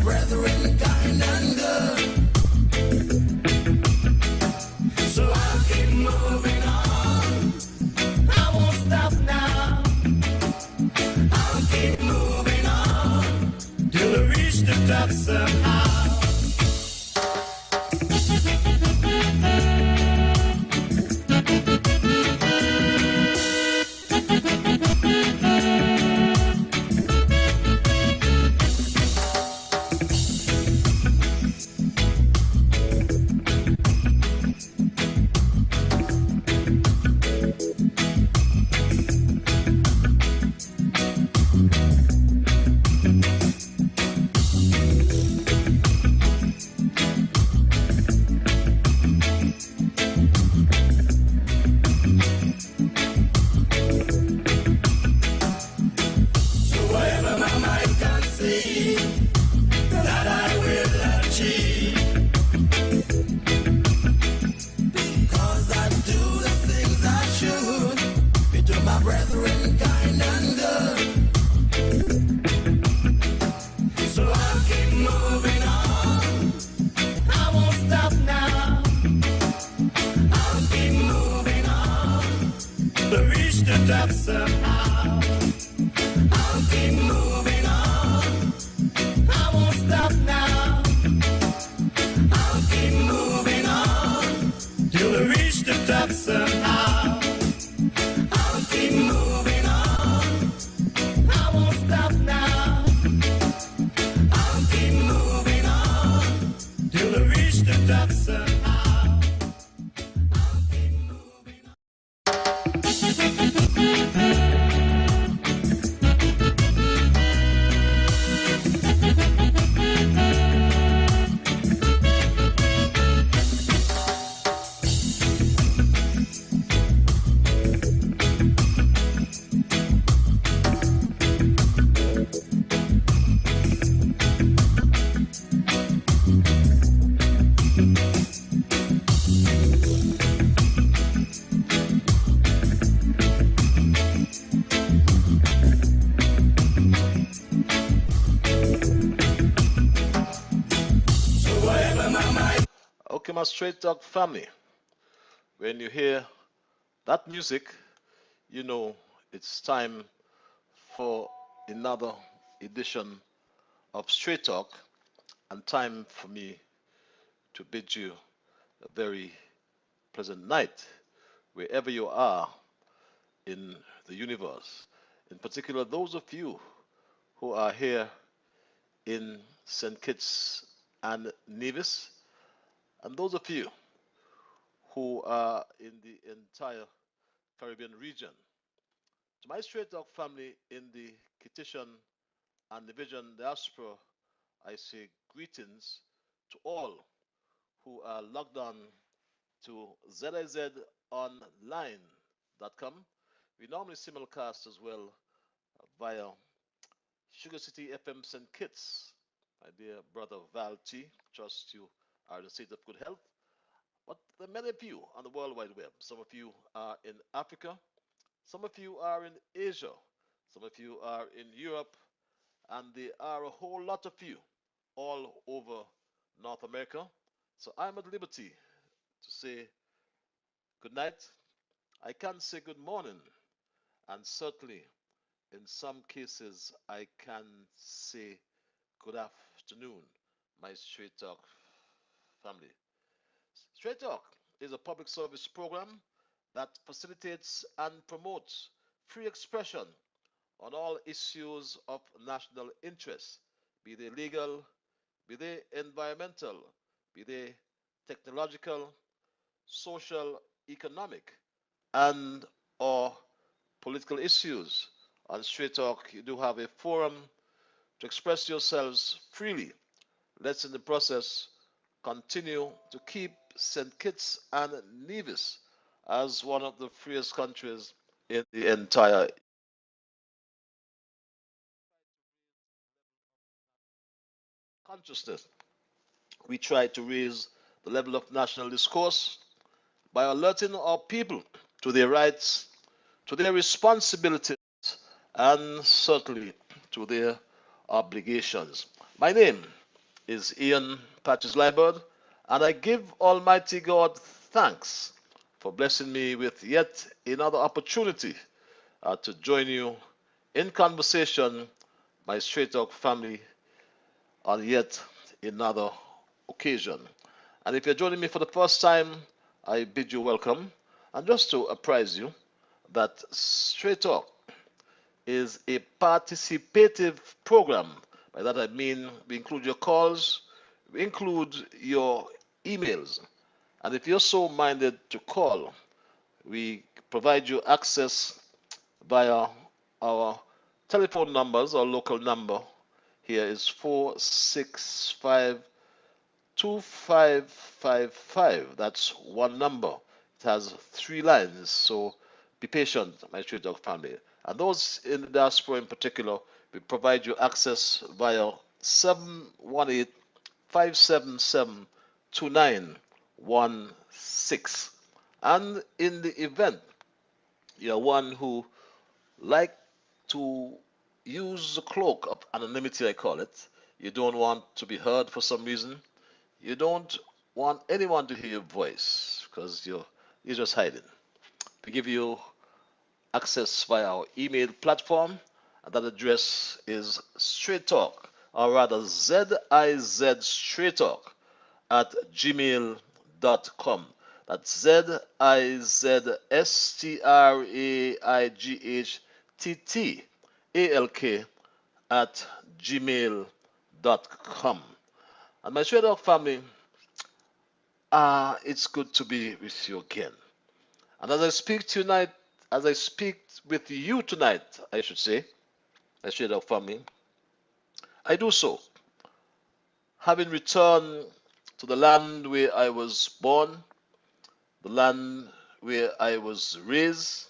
brethren kind and good. So I'll keep moving on. I won't stop now. I'll keep moving on till I reach the top somehow. Okay, my Straight Talk family, when you hear that music, you know it's time for another edition of Straight Talk and time for me to bid you a very pleasant night wherever you are in the universe. In particular, those of you who are here in St. Kitts and Nevis, and those of you who are in the entire Caribbean region. To my Straight Talk family in the Kittitian and Division diaspora, I say greetings to all who are logged on to zizonline.com. We normally simulcast as well via Sugar City FM St. Kitts. My dear brother Val T, trust you are in a state of good health. But there are many of you on the World Wide Web. Some of you are in Africa, some of you are in Asia, some of you are in Europe, and there are a whole lot of you all over North America. So I'm at liberty to say good night. I can say good morning, and certainly in some cases I can say good afternoon, my Straight Talk family. Straight Talk is a public service program that facilitates and promotes free expression on all issues of national interest, be they legal, be they environmental, be they technological, social, economic, and or political issues. On Straight Talk, you do have a forum to express yourselves freely. Let's, in the process, continue to keep St. Kitts and Nevis as one of the freest countries in the entire consciousness. We try to raise the level of national discourse by alerting our people to their rights, to their responsibilities, and certainly to their obligations. My name is Ian Patches Liburd, and I give Almighty God thanks for blessing me with yet another opportunity to join you in conversation, my Straight Talk family, on yet another occasion. And if you're joining me for the first time, I bid you welcome. And just to apprise you that Straight Talk is a participative program. By that I mean we include your calls, we include your emails. And if you're so minded to call, we provide you access via our telephone numbers. Our local number here is 465 2555. That's one number. It has three lines, so be patient, my Street Dog family. And those in the diaspora in particular, we provide you access via 718 577 2916. And in the event you're one who like to use the cloak of anonymity, I call it, you don't want to be heard for some reason, you don't want anyone to hear your voice because you're just hiding. We give you access via our email platform, and that address is Straight Talk, or rather ZIZ Straight Talk at gmail.com. That's ZIZSTRAIGHTTALK at gmail.com. And my Straight Talk family, it's good to be with you again. And as I speak tonight, as I speak with you tonight, I should say, I should have family, I do so, having returned to the land where I was born, the land where I was raised,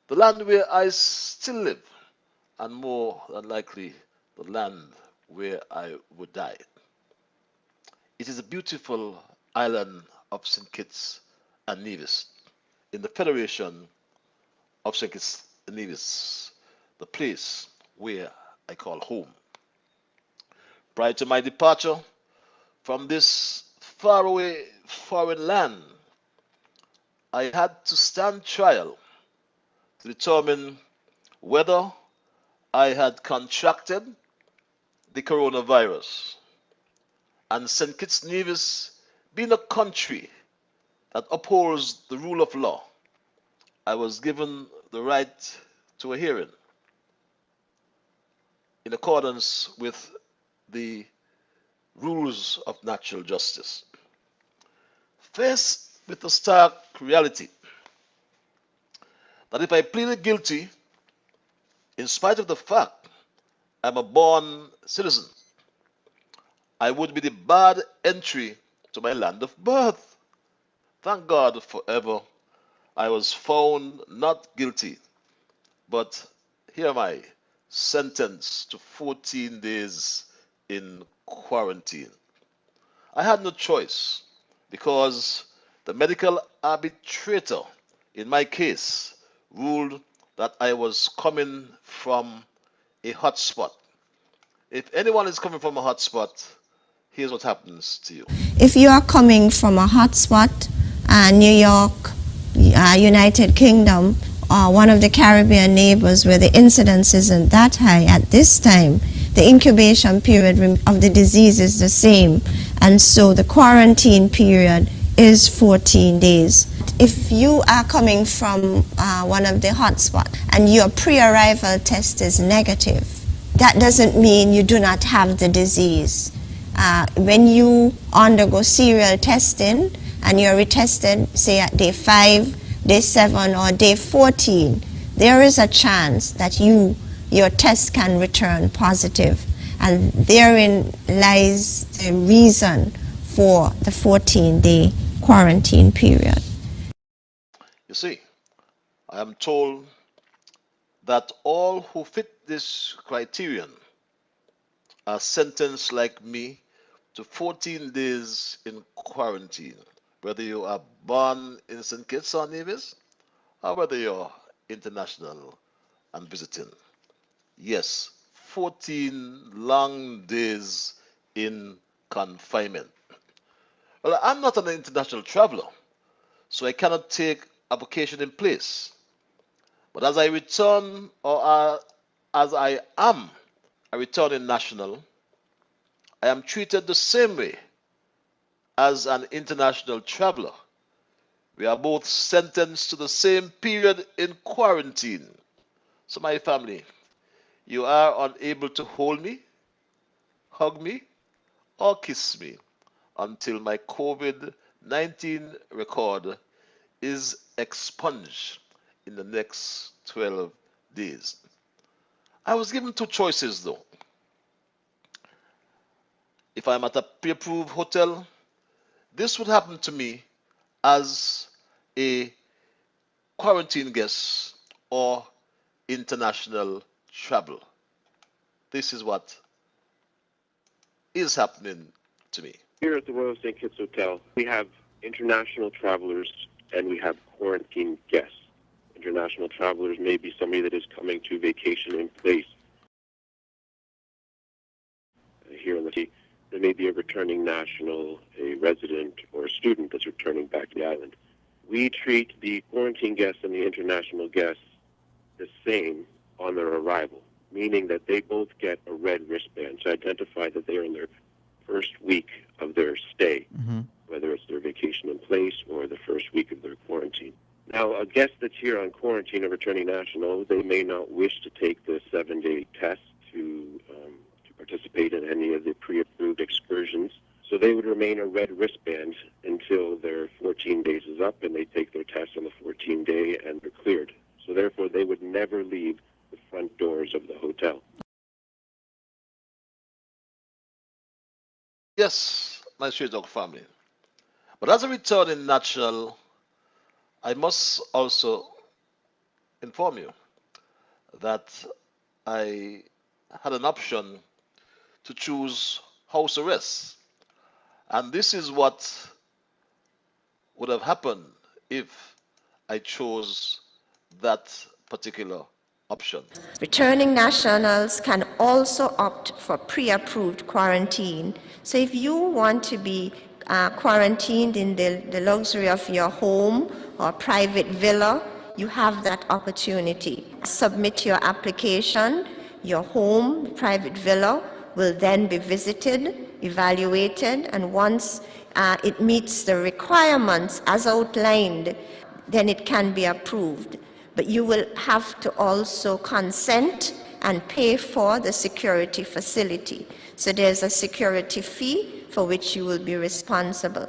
the land where I still live, and more than likely, the land where I would die. It is a beautiful island of St. Kitts and Nevis in the Federation of St. Kitts and Nevis, the place where I call home. Prior to my departure from this faraway foreign land, I had to stand trial to determine whether I had contracted the coronavirus. And St. Kitts and Nevis, being a country that upholds the rule of law, I was given the right to a hearing in accordance with the rules of natural justice. Faced with the stark reality that if I pleaded guilty, in spite of the fact I'm a born citizen, I would be debarred entry to my land of birth. Thank God forever I was found not guilty, but here am I, sentenced to 14 days in quarantine. I had no choice because the medical arbitrator in my case ruled that I was coming from a hotspot. If anyone is coming from a hotspot, here's what happens to you. If you are coming from a hotspot, New York, United Kingdom, or one of the Caribbean neighbors where the incidence isn't that high at this time, the incubation period of the disease is the same, and so the quarantine period is 14 days. If you are coming from one of the hotspots and your pre-arrival test is negative, that doesn't mean you do not have the disease. When you undergo serial testing and you're retested, say at day 5, day 7, or day 14, there is a chance that your test can return positive. And therein lies the reason for the 14-day quarantine period. You see, I am told that all who fit this criterion are sentenced like me to 14 days in quarantine, whether you are born in St. Kitts or Nevis or whether you're international and visiting. Yes, 14 long days in confinement. Well, I'm not an international traveler, so I cannot take a vacation in place. But as I return, or as I am a returning national, I am treated the same way as an international traveler. We are both sentenced to the same period in quarantine. So, my family, you are unable to hold me, hug me, or kiss me until my COVID 19 record is expunged in the next 12 days. I was given two choices though. If I'm at a pre approved hotel, this would happen to me as a quarantine guest or international travel. This is what is happening to me. Here at the Royal St. Kitts Hotel, we have international travelers and we have quarantine guests. International travelers may be somebody that is coming to vacation in place here in the city. There may be a returning national, a resident, or a student that's returning back to the island. We treat the quarantine guests and the international guests the same on their arrival, meaning that they both get a red wristband to identify that they are in their first week of their stay, whether it's their vacation in place or the first week of their quarantine. Now, a guest that's here on quarantine, a returning national, they may not wish to take the 7-day test to participate in any of the pre-approved excursions. So they would remain a red wristband until their 14 days is up and they take their test on the 14th day and they're cleared. So therefore, they would never leave the front doors of the hotel. Yes, my Stray Dog family. But as a returning national, I must also inform you that I had an option to choose house arrest. And this is what would have happened if I chose that particular option. Returning nationals can also opt for pre-approved quarantine. So if you want to be quarantined in the luxury of your home or private villa, you have that opportunity. Submit your application. Your home, private villa, will then be visited, evaluated, and once it meets the requirements as outlined, then it can be approved. But you will have to also consent and pay for the security facility. So there's a security fee for which you will be responsible.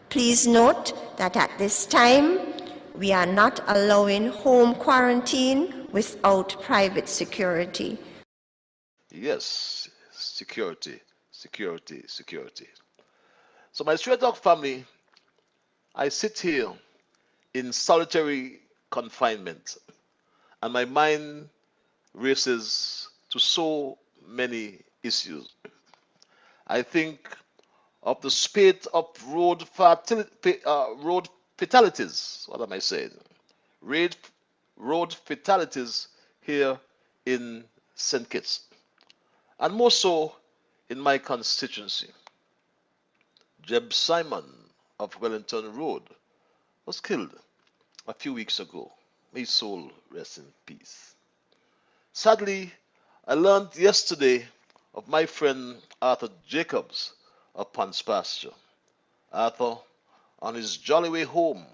Please note that at this time, we are not allowing home quarantine without private security. Yes, security, security, security. So, my Stray Dog family, I sit here in solitary confinement, and my mind races to so many issues. I think of the spate of road fatalities. What am I saying? Road fatalities here in St. Kitts, and more so in my constituency. Jeb Simon of Wellington Road was killed a few weeks ago. May his soul rest in peace. Sadly, I learned yesterday of my friend Arthur Jacobs of Ponce Pasture. Arthur, on his jolly way home,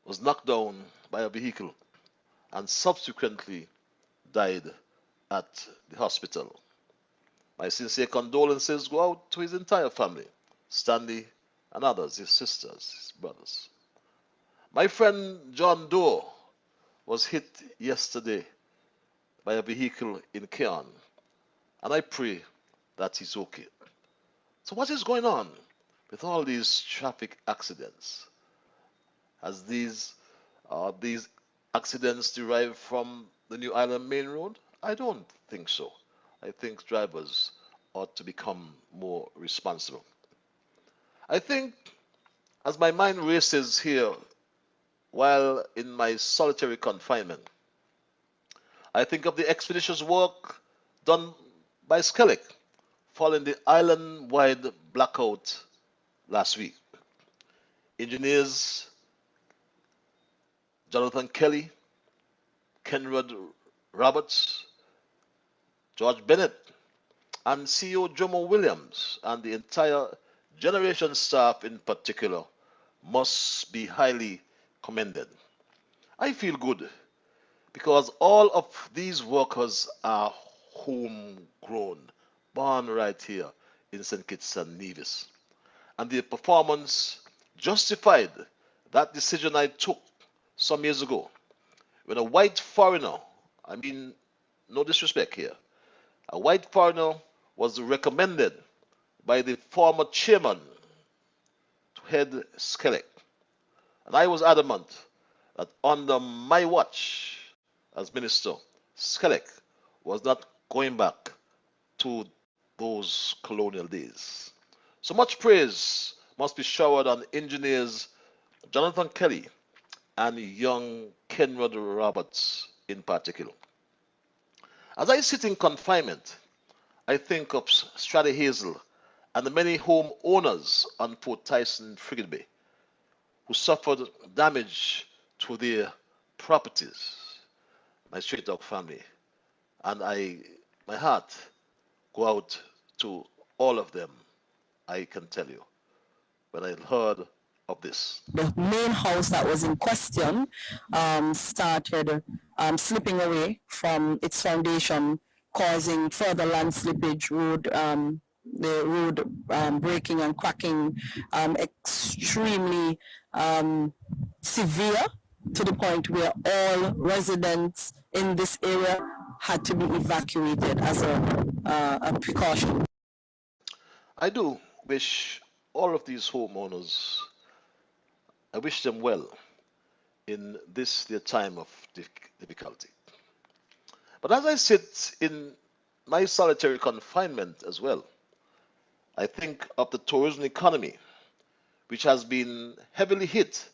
was knocked down by a vehicle and subsequently died at the hospital. My sincere condolences go out to his entire family, Stanley and others, his sisters, his brothers. My friend John Doe was hit yesterday by a vehicle in Keon, and I pray that he's okay. So what is going on with all these traffic accidents? As these accidents derive from the New Island Main Road? I don't think so. I think drivers ought to become more responsible. I think as my mind races here while in my solitary confinement, I think of the expeditious work done by Skellig following the island-wide blackout last week. Engineers Jonathan Kelly, Kenrod Roberts, George Bennett, and CEO Jomo Williams, and the entire generation staff in particular, must be highly commended. I feel good because all of these workers are homegrown, born right here in St. Kitts and Nevis. And their performance justified that decision I took some years ago when a white foreigner, I mean, no disrespect here, a white foreigner was recommended by the former chairman to head SCELEC. And I was adamant that under my watch as minister, SCELEC was not going back to those colonial days. So much praise must be showered on engineers Jonathan Kelly and young Kenrod Roberts in particular. As I sit in confinement, I think of Straddy Hazel and the many home owners on Fort Tyson Frigate Bay who suffered damage to their properties, my straight dog family, and my heart go out to all of them, I can tell you, when I heard of this. The main house that was in question started slipping away from its foundation, causing further land slippage, the road breaking and cracking, extremely severe, to the point where all residents in this area had to be evacuated as a precaution. I do wish all of these homeowners, I wish them well in this their time of difficulty. But as I sit in my solitary confinement as well, I think of the tourism economy, which has been heavily hit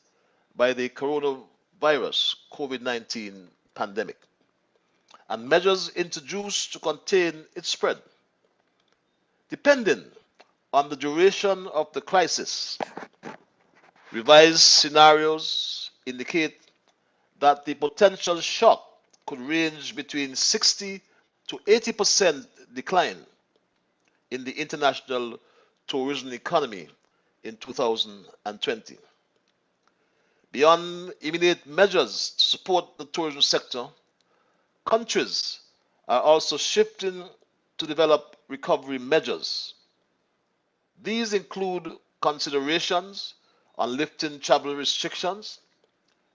by the coronavirus COVID-19 pandemic and measures introduced to contain its spread. Depending on the duration of the crisis, revised scenarios indicate that the potential shock could range between 60 to 80% decline in the international tourism economy in 2020. Beyond immediate measures to support the tourism sector, countries are also shifting to develop recovery measures. These include considerations on lifting travel restrictions,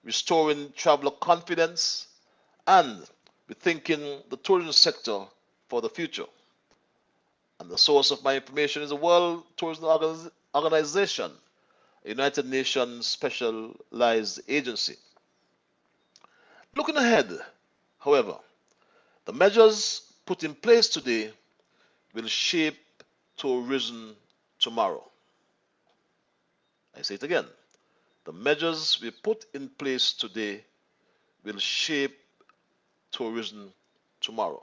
restoring traveler confidence, and rethinking the tourism sector for the future. And the source of my information is the World Tourism Organization, a United Nations specialized agency. Looking ahead, however, the measures put in place today will shape tourism tomorrow. I say it again. The measures we put in place today will shape tourism tomorrow.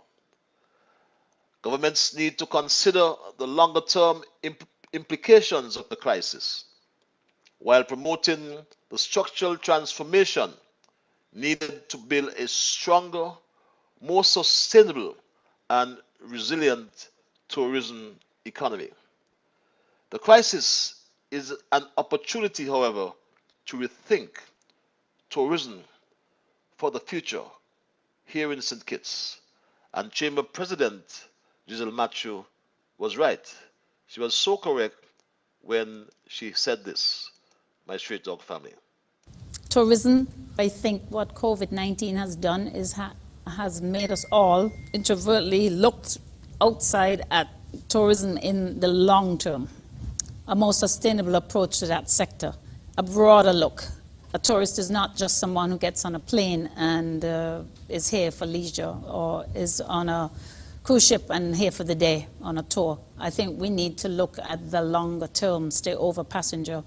Governments need to consider the longer-term implications of the crisis while promoting the structural transformation needed to build a stronger, more sustainable, and resilient tourism economy. The crisis is an opportunity, however, to rethink tourism for the future here in St. Kitts. And Chamber President Giselle Matthew was right. She was so correct when she said this, my straight dog family. Tourism, I think what COVID-19 has done is has made us all introvertly look outside at tourism in the long term, a more sustainable approach to that sector, a broader look. A tourist is not just someone who gets on a plane and is here for leisure or is on a cruise ship and here for the day on a tour. I think we need to look at the longer term stay over passenger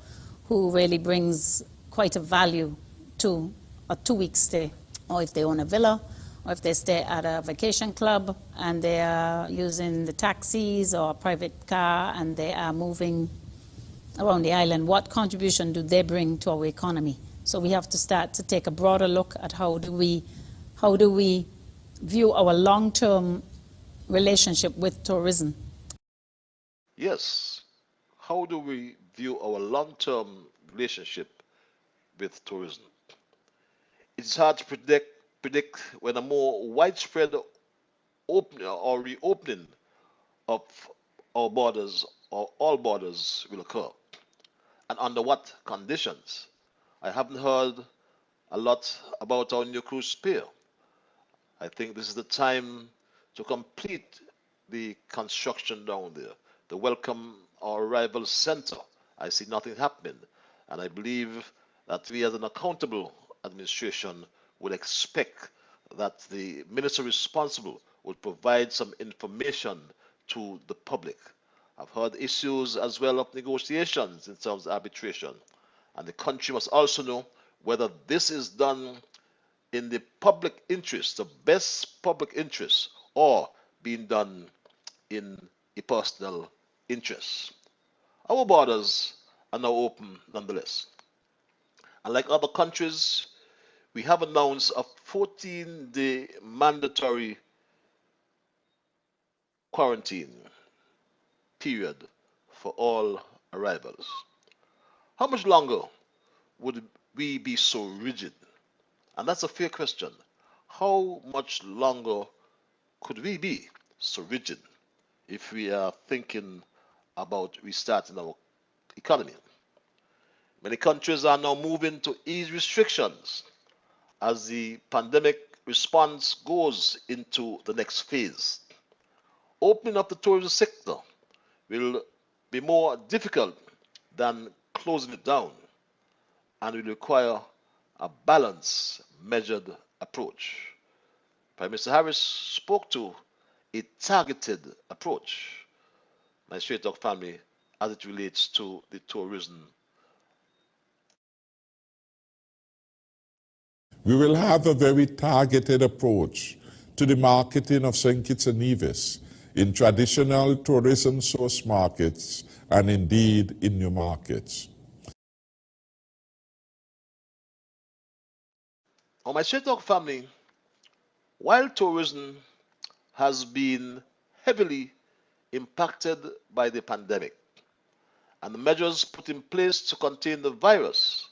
who really brings quite a value to a 2-week stay, or if they own a villa or if they stay at a vacation club and they are using the taxis or a private car and they are moving around the island, what contribution do they bring to our economy? So we have to start to take a broader look at how do we view our long-term relationship with tourism. Yes. How do we view our long-term relationship with tourism? It's hard to predict when a more widespread opening or reopening of our borders or all borders will occur, and under what conditions. I haven't heard a lot about our new cruise pier. I think this is the time to complete the construction down there, the welcome or arrival center. I see nothing happening, and I believe that we as an accountable administration would expect that the minister responsible would provide some information to the public. I've heard issues as well of negotiations in terms of arbitration, and the country must also know whether this is done in the public interest, the best public interest, or being done in a personal interest. Our borders are now open nonetheless. And like other countries, we have announced a 14-day mandatory quarantine period for all arrivals. How much longer would we be so rigid? And that's a fair question. How much longer could we be so rigid if we are thinking about restarting our economy? Many countries are now moving to ease restrictions as the pandemic response goes into the next phase. Opening up the tourism sector will be more difficult than closing it down and will require a balanced, measured approach. Prime Minister Harris spoke to a targeted approach, my Straight Talk family, as it relates to the tourism. We will have a very targeted approach to the marketing of St. Kitts and Nevis in traditional tourism source markets and indeed in new markets. On my Straight Talk family, while tourism has been heavily impacted by the pandemic and the measures put in place to contain the virus,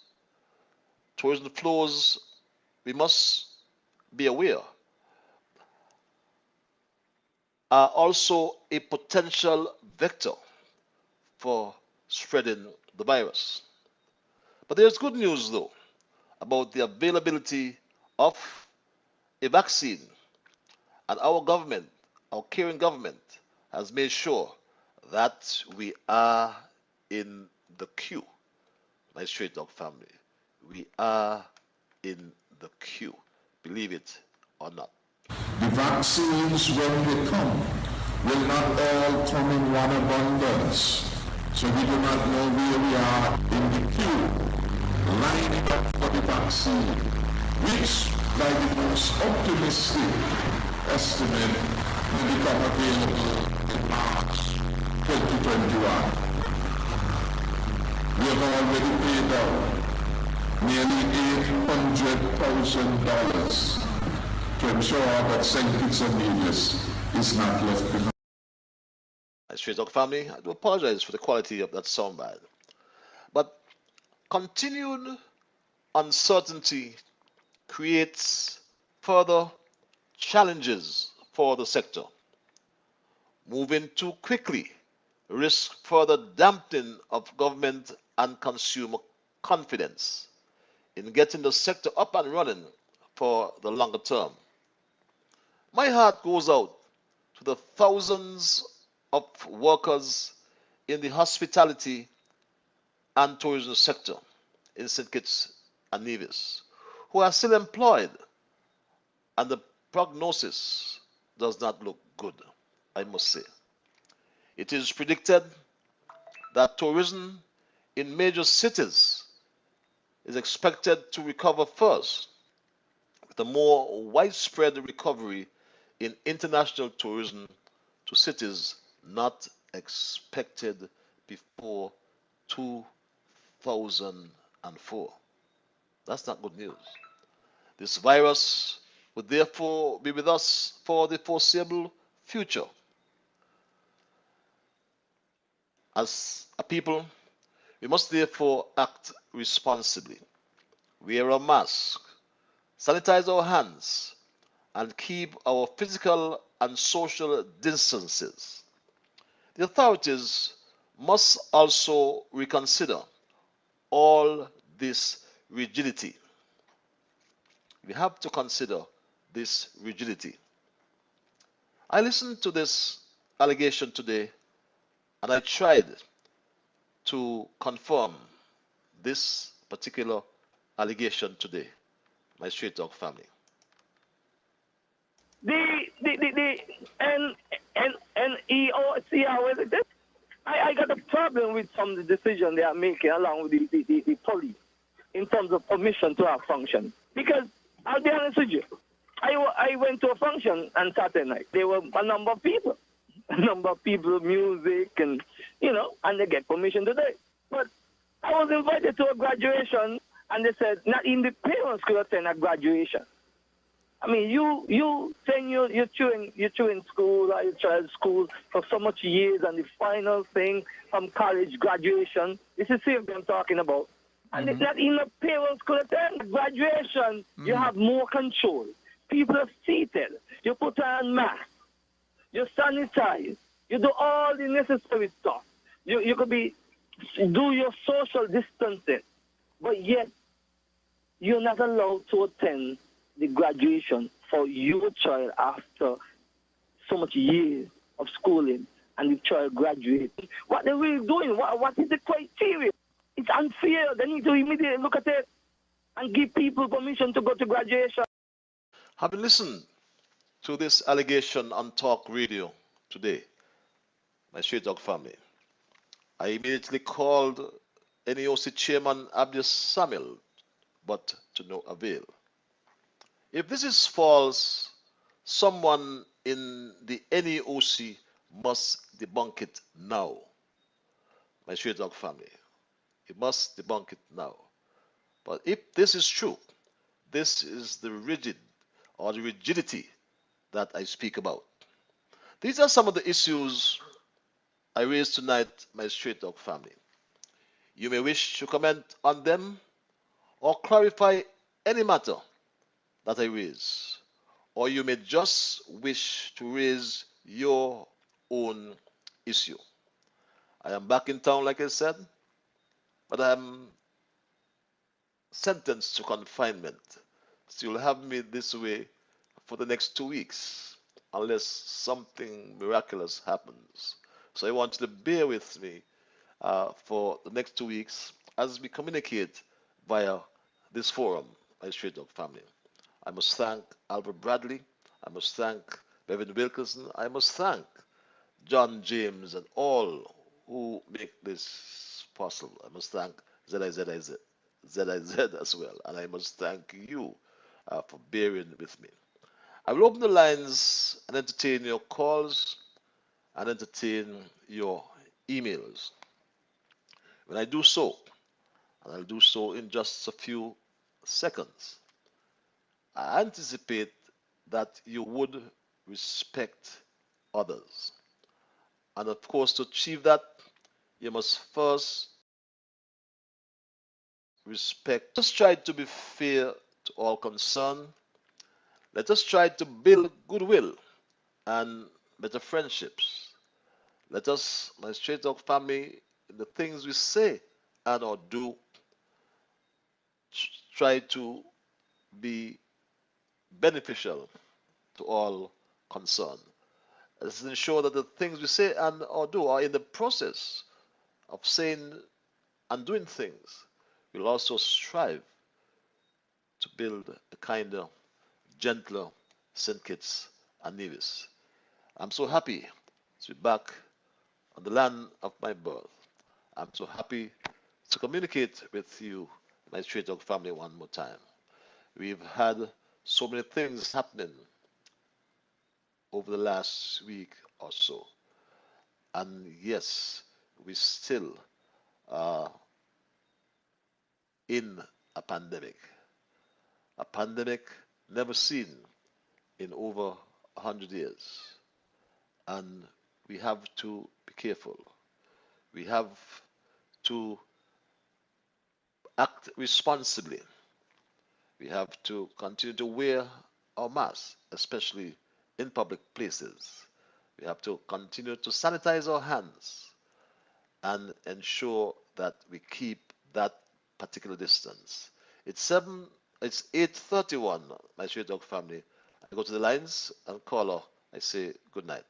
tourism flows, we must be aware, are also a potential vector for spreading the virus. But there's good news, though, about the availability of a vaccine, and our government, our caring government, has made sure that we are in the queue. My Straight Dog family, we are in the queue, believe it or not. The vaccines, when they come, will not all come in one abundance. So we do not know where we are in the queue, lining up for the vaccine, which, by the most optimistic estimate, will become available in March 2021. We have already paid out nearly $800,000 to ensure that St. Kitts and Nevis is not left behind. My Straight Dog family, I do apologize for the quality of that soundbite. But continued uncertainty creates further challenges for the sector. Moving too quickly risks further dampening of government and consumer confidence in getting the sector up and running for the longer term. My heart goes out to the thousands of workers in the hospitality and tourism sector in St. Kitts and Nevis who are still employed, and the prognosis does not look good, I must say. It is predicted that tourism in major cities is expected to recover first, with the more widespread recovery in international tourism to cities not expected before 2004. That's not good news. This virus would therefore be with us for the foreseeable future. As a people, we must therefore act responsibly, wear a mask, sanitize our hands, and keep our physical and social distances. The authorities must also reconsider all this rigidity. We have to consider this rigidity. I listened to this allegation today and I tried to confirm this particular allegation today, my Straight Dog family. The NEOCR, what is it? I got a problem with some of the decision they are making along with the police in terms of permission to have function. Because I'll be honest with you, I went to a function on Saturday night. There were a number of people, music, and and they get permission today. But I was invited to a graduation, and they said not even the parents could attend a graduation. I mean, you saying you're chewing school or your child's school for so much years, and the final thing from college graduation, this is what I'm talking about. And it's not even the parents could attend graduation. You have more control. People are seated. You put on masks. You sanitize. You do all the necessary stuff. You could do your social distancing, but yet you're not allowed to attend the graduation for your child after so much years of schooling, and the child graduates. What they're really doing? What is the criteria? It's unfair. They need to immediately look at it and give people permission to go to graduation. Having listened to this allegation on talk radio today, my Straight Dog family, I immediately called NEOC Chairman Abdus Samuel, but to no avail. If this is false, someone in the NEOC must debunk it now. My Straight Dog family, it must debunk it now. But if this is true, this is the rigidity that I speak about. These are some of the issues I raised tonight, my Straight Dog family. You may wish to comment on them or clarify any matter that I raise, or you may just wish to raise your own issue. I am back in town, like I said, but I'm sentenced to confinement. So you'll have me this way for the next 2 weeks, unless something miraculous happens. So I want you to bear with me for the next 2 weeks as we communicate via this forum, my Straight Dog family. I must thank Albert Bradley. I must thank Bevan Wilkerson. I must thank John James and all who make this possible. I must thank ZIZ as well. And I must thank you for bearing with me. I will open the lines and entertain your calls and entertain your emails. When I do so, and I'll do so in just a few seconds, I anticipate that you would respect others. And of course, to achieve that, you must first respect. Let us try to be fair to all concerned. Let us try to build goodwill and better friendships. Let us, my Straight Dog family, in the things we say and or do, try to be beneficial to all concerned. Let's ensure that the things we say and or do are in the process of saying and doing things. We'll also strive to build a kinder, gentler St. Kitts and Nevis. I'm so happy to be back on the land of my birth. I'm so happy to communicate with you, my Straight Dog family, one more time. We've had so many things happening over the last week or so. And yes, we still are in a pandemic never seen in over 100 years. And we have to be careful. We have to act responsibly. We have to continue to wear our masks, especially in public places. We have to continue to sanitize our hands and ensure that we keep that particular distance. It's 8:31, my Street Dog family. I go to the lines and caller, I say good night.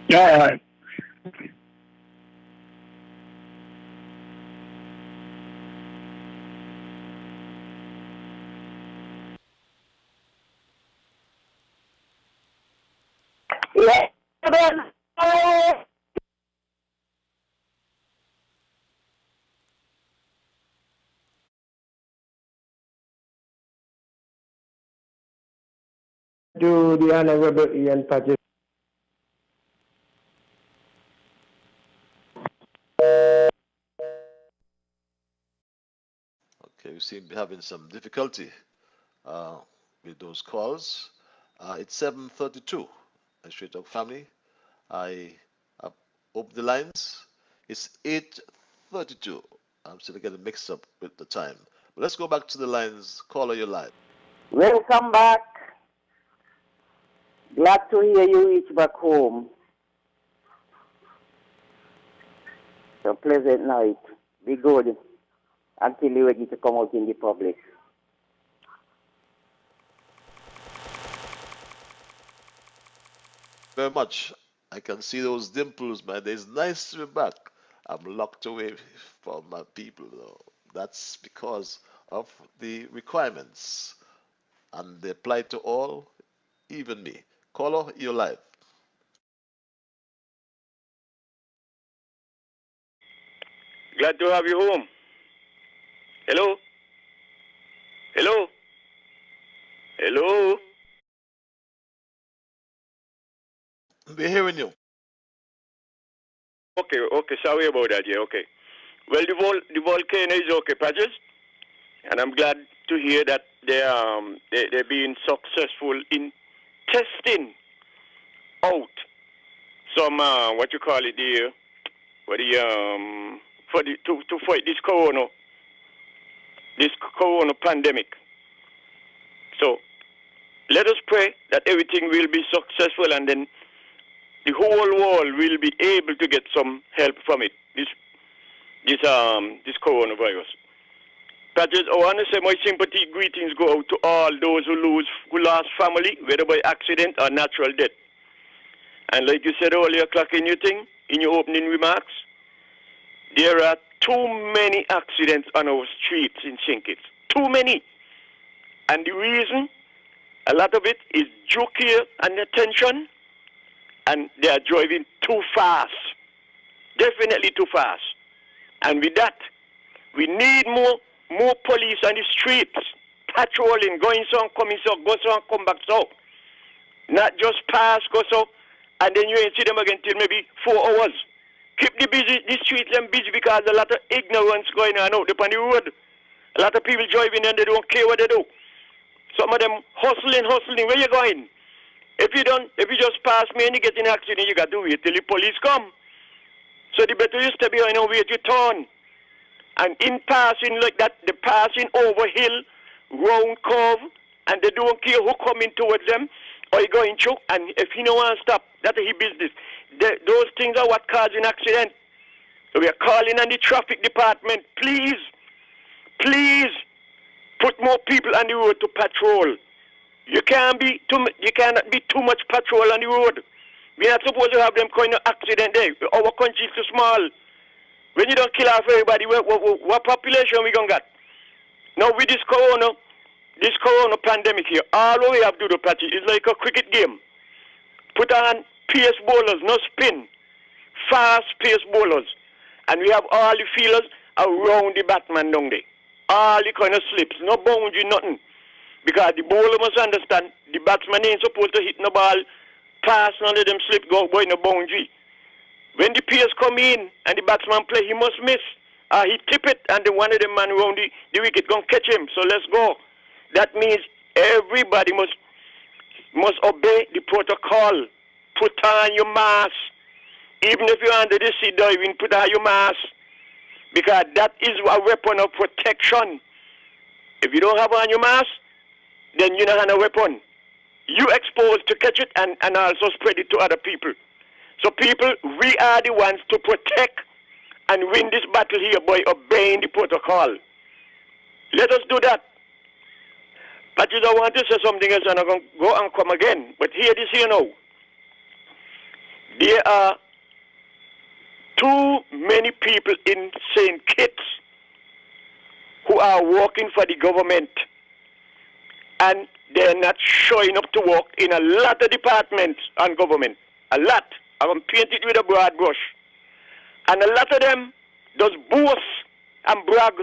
Yeah, all right. Yeah. To the Honorable Ian Paget. Okay, we seem to be having some difficulty with those calls. It's 7:32, my Street Dog family. I open the lines. It's 8:32. I'm still getting mixed up with the time. But let's go back to the lines. Caller, you're live. Welcome back. Glad to hear you reach back home. So pleasant night. Be good until you're ready to come out in the public. Very much. I can see those dimples, man. It's nice to be back. I'm locked away from my people, though. That's because of the requirements, and they apply to all, even me. Caller, you're live. Glad to have you home. Hello? Hello? Hello? We're hearing you. Okay, sorry about that, yeah, okay. Well, the volcano is okay, Patches, and I'm glad to hear that they're being successful in testing out some, what you call it, to fight this corona pandemic. So let us pray that everything will be successful, and then the whole world will be able to get some help from it. This coronavirus. Patrick, I want to say my sympathy greetings go out to all those who lost family, whether by accident or natural death. And like you said earlier, Clark, in your opening remarks, there are too many accidents on our streets in St. Kitts. Too many. And the reason, a lot of it is due care and attention, and they are driving too fast. Definitely too fast. And with that, we need more police on the streets, patrolling, going so, coming so, go so, come back so. Not just pass, go so, and then you ain't see them again till maybe 4 hours. Keep the streets them busy, because a lot of ignorance going on out upon the road. A lot of people driving and they don't care what they do. Some of them hustling. Where you going? If you just pass me and you get in an accident, you got to wait till the police come. So the better you stay behind and wait your turn. And in passing like that, the passing over hill, round curve, and they don't care who coming towards them or you going through. And if you don't want to stop, that's his business. Those things are what cause an accident. So we are calling on the traffic department, please put more people on the road to patrol. You cannot be too much patrol on the road. We are not supposed to have them kind of accident there. Our country is too small. When you don't kill off everybody, what population we gonna get? Now with this corona pandemic here, all we have to do, Patty, is like a cricket game. Put on pace bowlers, no spin, fast pace bowlers, and we have all the fielders around the batsman down there. All the kind of slips, no boundary, nothing. Because the bowler must understand the batsman ain't supposed to hit no ball, pass, none of them slip, go boy no boundary. When the pace come in and the batsman play, he must miss. He tip it and then one of the man around the wicket gonna catch him. So let's go. That means everybody must obey the protocol. Put on your mask. Even if you're under the sea diving, put on your mask. Because that is a weapon of protection. If you don't have on your mask, then you don't have a weapon. You exposed to catch it and also spread it to other people. So people, we are the ones to protect and win this battle here by obeying the protocol. Let us do that. But you don't want to say something else and I'm going to go and come again. But hear this here now. There are too many people in St. Kitts who are working for the government and they're not showing up to work in a lot of departments and government. A lot. I'm going to paint it with a broad brush. And a lot of them does boast and brag.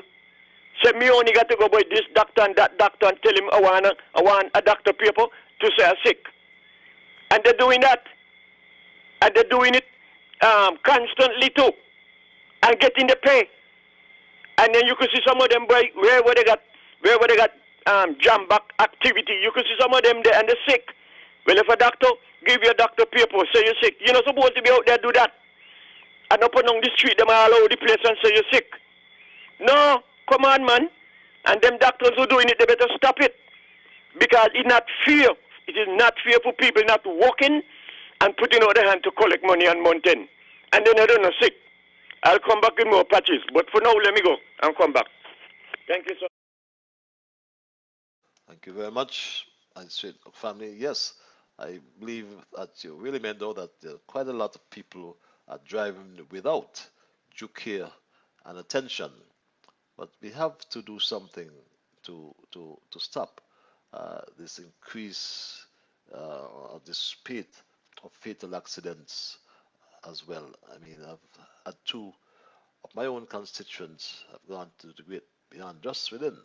Say, me only got to go by this doctor and that doctor and tell him I want a doctor paper to say I'm sick. And they're doing that. And they're doing it constantly too. And getting the pay. And then you can see some of them boy, where they got jam-back activity. You can see some of them there and they're sick. Well, if a doctor give you a doctor paper, say you're sick, you're not supposed to be out there do that. And up and down the street, them all over the place and say you're sick. No, come on, man. And them doctors who are doing it, they better stop it. Because it's not fair. It is not fair for people not working and putting out their hand to collect money on mountain. And then they don't know sick. I'll come back with more patches. But for now, let me go and come back. Thank you, sir. Thank you very much. And straight family, yes, I believe that you really meant though that there are quite a lot of people are driving without due care and attention. But we have to do something to stop this increase of the speed of fatal accidents as well. I mean, I've had two of my own constituents have gone to the great beyond just within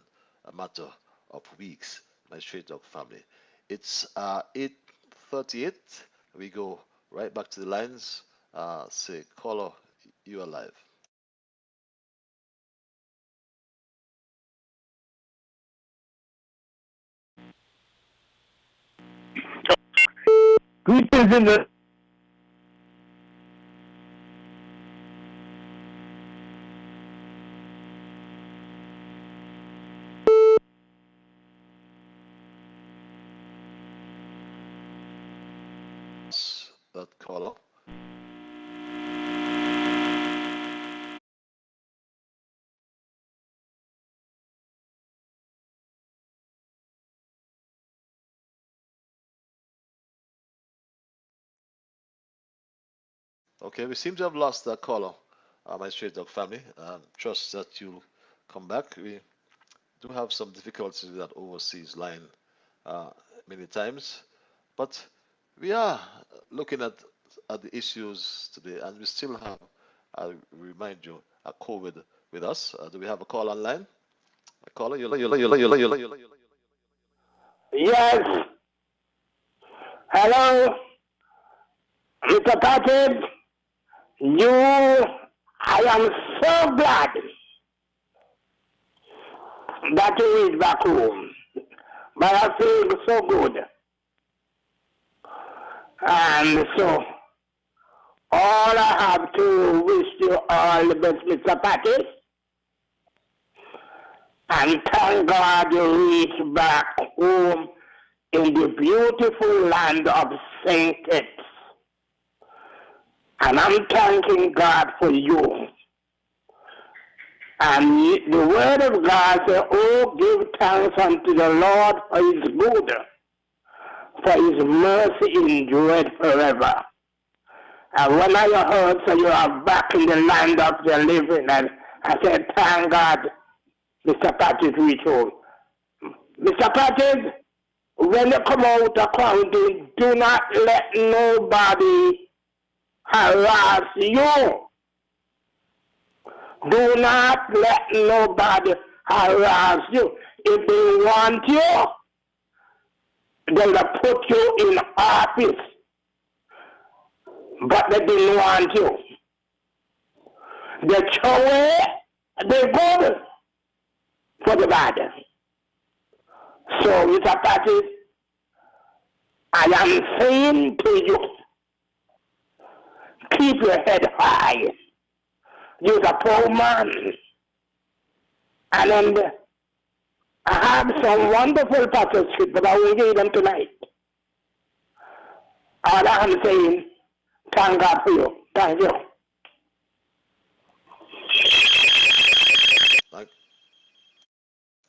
a matter of weeks. My straight dog family. It's 8:38. We go right back to the lines. Say, caller, you are live. Greetings in the that caller. Okay, we seem to have lost that caller, my straight dog family. Trust that you'll come back. We do have some difficulties with that overseas line many times, but we are looking at the issues today, and we still have, I remind you, a COVID with us. Do we have a call online? A caller? Yes. Hello, Mr. Patrick. I am so glad that you is back home. But I feel so good. And so, all I have to wish you all the best, Mr. Patrick. And thank God you reached back home in the beautiful land of St. Kitts. And I'm thanking God for you. And the word of God says, oh, give thanks unto the Lord for his good, for his mercy endureth forever. And when I heard, so you are back in the land of the living, and I said, thank God, Mr. Patrick reached home. Mr. Patrick, when you come out of quarantine, do not let nobody harass you. Do not let nobody harass you. If they want you, they'll put you in office. But they didn't want you. The way they good for the bad. So, Mr. Patrick, I am saying to you, keep your head high. You're a poor man. And I have some wonderful passages, but I won't give them tonight. All I'm saying, thank God for you. Thank you.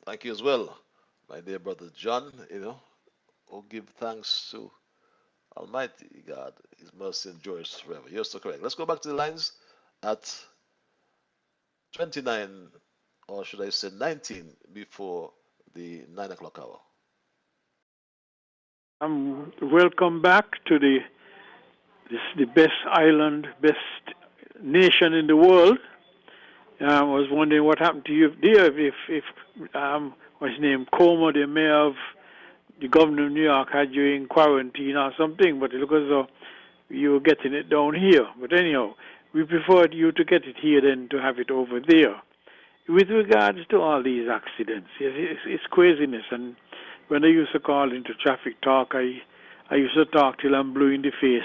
Thank you as well, my dear brother John. Oh, give thanks to Almighty God. His mercy endures forever. You're so correct. Let's go back to the lines at 29, or should I say 19, before the 9 o'clock hour. Welcome back to the best island, best nation in the world. I was wondering what happened to you there. If what's his name, Como, the mayor of the governor of New York, had you in quarantine or something, but it looks as though you were getting it down here. But anyhow, we preferred you to get it here than to have it over there. With regards to all these accidents, it's craziness. And when I used to call into traffic talk, I used to talk till I'm blue in the face,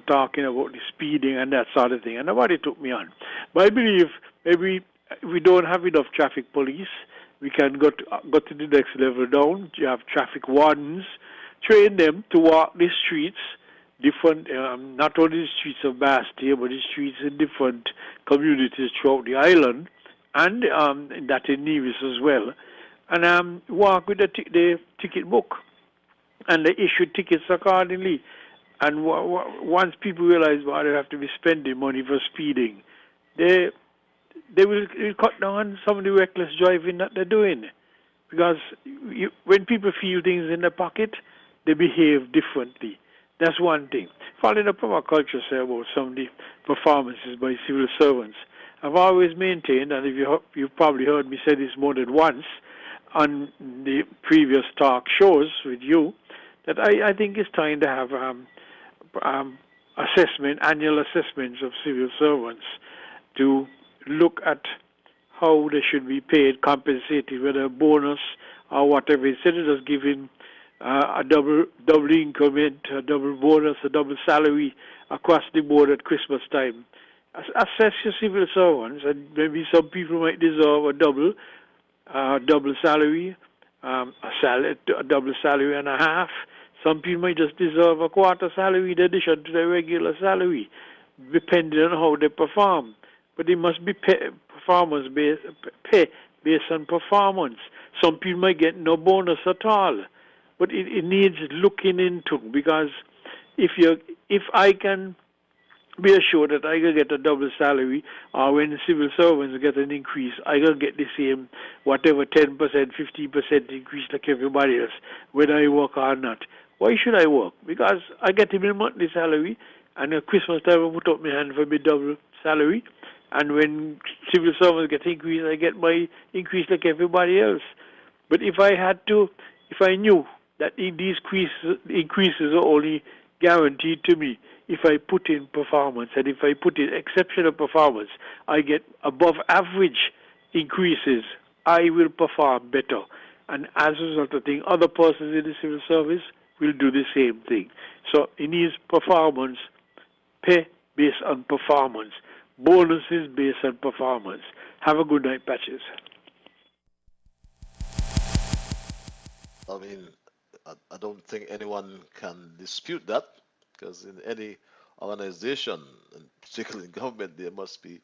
talking about the speeding and that sort of thing. And nobody took me on. But I believe maybe we don't have enough traffic police. We can go to the next level down. You have traffic wardens. Train them to walk the streets, different, not only the streets of Bastille, but the streets in different communities throughout the island, and that in Nevis as well. And walk with the ticket book. And they issue tickets accordingly. And once people realize why they have to be spending money for speeding, they will cut down on some of the reckless driving that they're doing. Because when people feel things in their pocket, they behave differently. That's one thing. Following up on our culture, say about some of the performances by civil servants, I've always maintained, and if you've probably heard me say this more than once on the previous talk shows with you, that I think it's time to have annual assessments of civil servants to look at how they should be paid, compensated, whether a bonus or whatever, instead of just giving a double increment, a double bonus, a double salary across the board at Christmas time. Assess your civil servants, and maybe some people might deserve a double salary, a double salary and a half. Some people might just deserve a quarter salary in addition to their regular salary, depending on how they perform. But it must be pay based on performance. Some people might get no bonus at all. But it needs looking into, because if I can be assured that I can get a double salary, or when civil servants get an increase, I can get the same, whatever, 10%, 15% increase like everybody else, whether I work or not. Why should I work? Because I get a monthly salary, and at Christmas time I put up my hand for my double salary, and when civil servants get increased, I get my increase like everybody else. But if I knew that these increases are only guaranteed to me if I put in performance, and if I put in exceptional performance, I get above average increases, I will perform better. And as a result of thing, other persons in the civil service will do the same thing. So it needs performance, pay based on performance, bonuses based on performance. Have a good night, Patches. I mean, I don't think anyone can dispute that, because in any organization, and particularly in government, there must be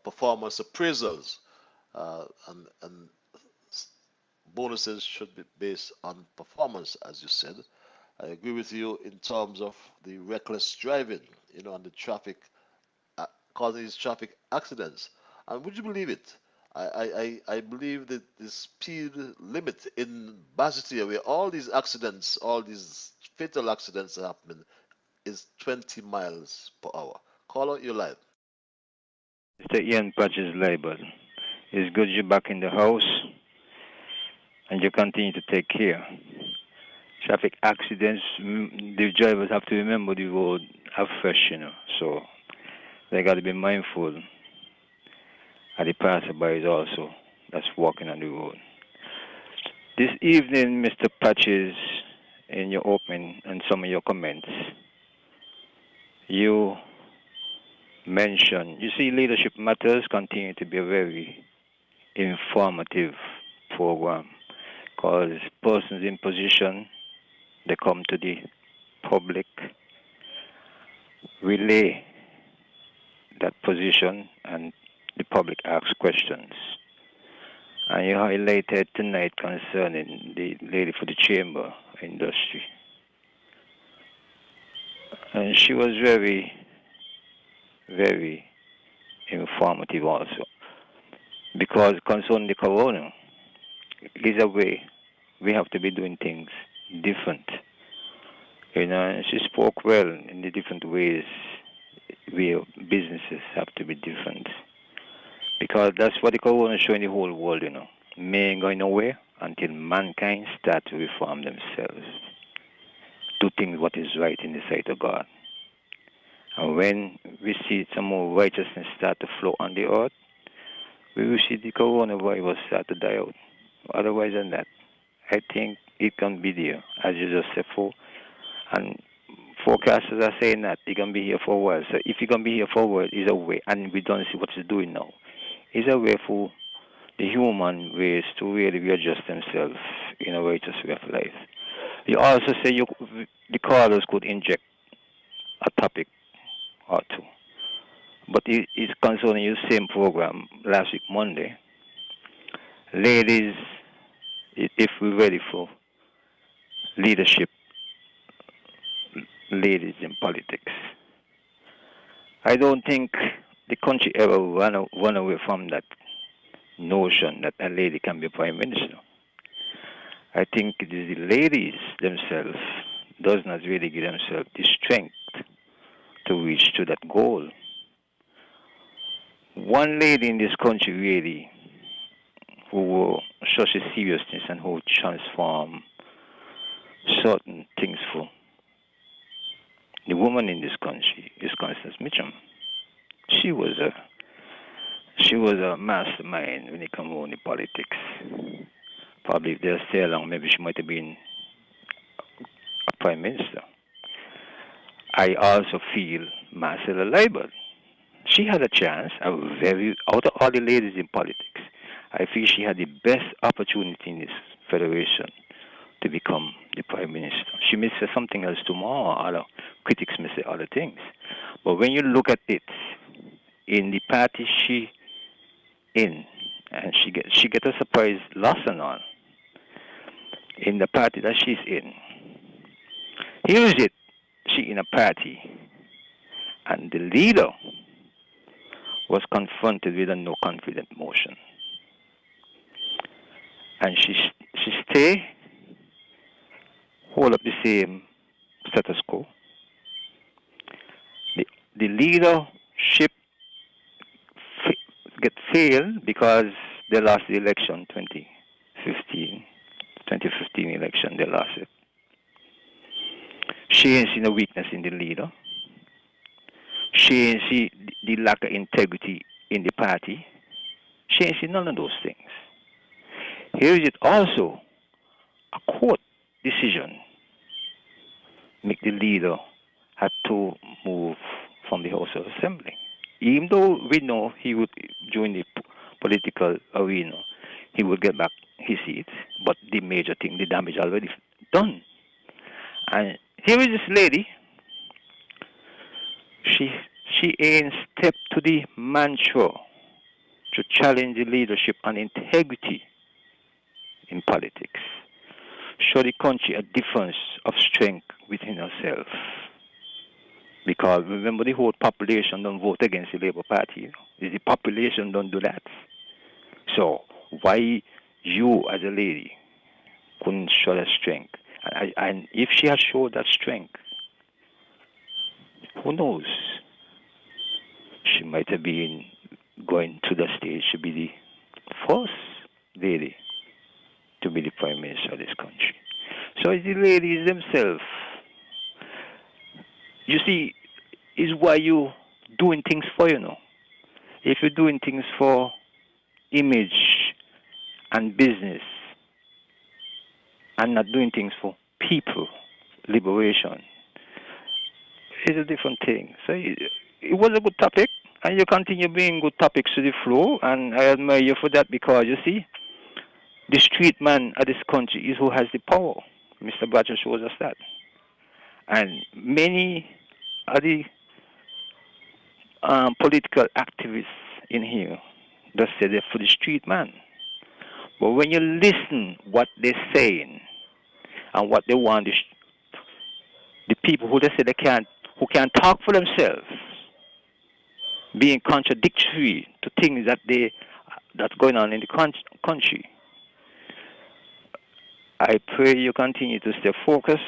performance appraisals, and bonuses should be based on performance, as you said. I agree with you in terms of the reckless driving. on the traffic, causing these traffic accidents. And would you believe it? I believe that the speed limit in Basseterre, where all these accidents, all these fatal accidents are happening, is 20 miles per hour. Call out your live. Mr. Ian Patches Liburd. It's good you're back in the house and you continue to take care. Traffic accidents, the drivers have to remember the road afresh, so they got to be mindful of the passerbys also that's walking on the road. This evening, Mr. Patches, in your opening and some of your comments, you mentioned, you see, Leadership Matters continue to be a very informative program because persons in position, they come to the public, relay that position, and the public asks questions. And you highlighted tonight concerning the lady for the chamber industry. And she was very, very informative also. Because concerning the corona, is a way we have to be doing things different. And she spoke well in the different ways where businesses have to be different. Because that's what the corona is showing the whole world, May ain't going nowhere until mankind start to reform themselves. Do things what is right in the sight of God. And when we see some more righteousness start to flow on the earth, we will see the coronavirus start to die out. Otherwise than that, I think it can be there, as you just said, and forecasters are saying that it can be here for a while. So if it can be here for a while, it's a way, and we don't see what it's doing now. It's a way for the human race to really readjust themselves in a righteous way of life. You also say the callers could inject a topic or two. But it's concerning your same program last week, Monday. Ladies, if we're ready for leadership, ladies in politics. I don't think the country ever run away from that notion that a lady can be prime minister. I think it is the ladies themselves does not really give themselves the strength to reach to that goal. One lady in this country really who shows a seriousness and who transform certain things for the woman in this country is Constance Mitchum. She was a mastermind when it comes to politics. Probably if they're still along, maybe she might have been a prime minister. I also feel Marcella Liburd. She had a chance, out of all the ladies in politics, I feel she had the best opportunity in this federation to become the prime minister. She may say something else tomorrow, other critics may say other things. But when you look at it, in the party she in, and she get a surprise loss and all, in the party that she's in. Here is it, she in a party, and the leader was confronted with a no confident motion. And she stay, hold up the same status quo. The leadership get failed because they lost the election 2015 election, they lost it. She ain't seen a weakness in the leader. She ain't see the lack of integrity in the party. She ain't see none of those things. Here is it also, a court decision make the leader have to move from the House of Assembly. Even though we know he would, during the political arena, he would get back his seat, but the major thing, the damage already done. And here is this lady, she ain't stepped to the mantra to challenge the leadership and integrity in politics. Show the country a difference of strength within herself. Because remember, the whole population don't vote against the Labour Party. The population don't do that. So why you, as a lady, couldn't show that strength? And if she has showed that strength, who knows? She might have been going to the stage to be the first lady to be the Prime Minister of this country. So it's the ladies themselves. You see, is why you doing things for, you know. If you're doing things for image and business and not doing things for people, liberation, it's a different thing. So it was a good topic, and you continue bringing good topics to the floor, and I admire you for that, because you see, the street man of this country is who has the power. Mr. Badger shows us that. And many of the political activists in here just say they're for the street man. But when you listen what they're saying and what they want, the people who they say who can't talk for themselves, being contradictory to things that's going on in the country. I pray you continue to stay focused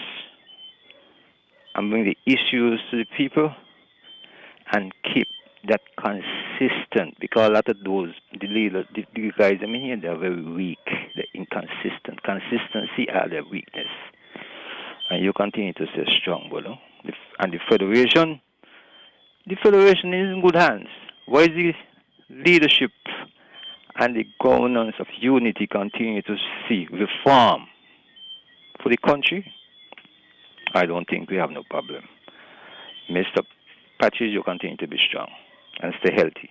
and bring the issues to the people and keep that consistent, because a lot of those, the leaders, the guys, I mean here, they're very weak, they're inconsistent. Consistency are their weakness. And you continue to stay strong, brother. And the Federation is in good hands. Why is the leadership and the governance of unity continue to see reform for the country? I don't think we have no problem. Mr. Patches, you continue to be strong and stay healthy.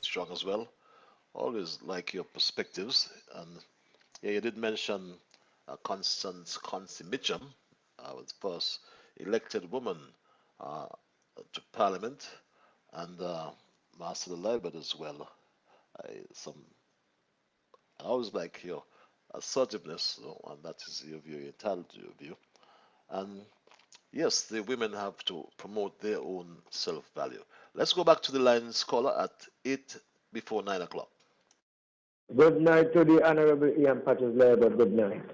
Strong as well. Always like your perspectives. And yeah, you did mention Constance Mitchell, was the first elected woman to Parliament, and Master Liburd as well. I always like your assertiveness, and that is your view, your talent, your view. And yes, the women have to promote their own self-value. Let's go back to the lines caller at 8 before 9 o'clock. Good night to the Honorable Ian Patches Liburd. Good night.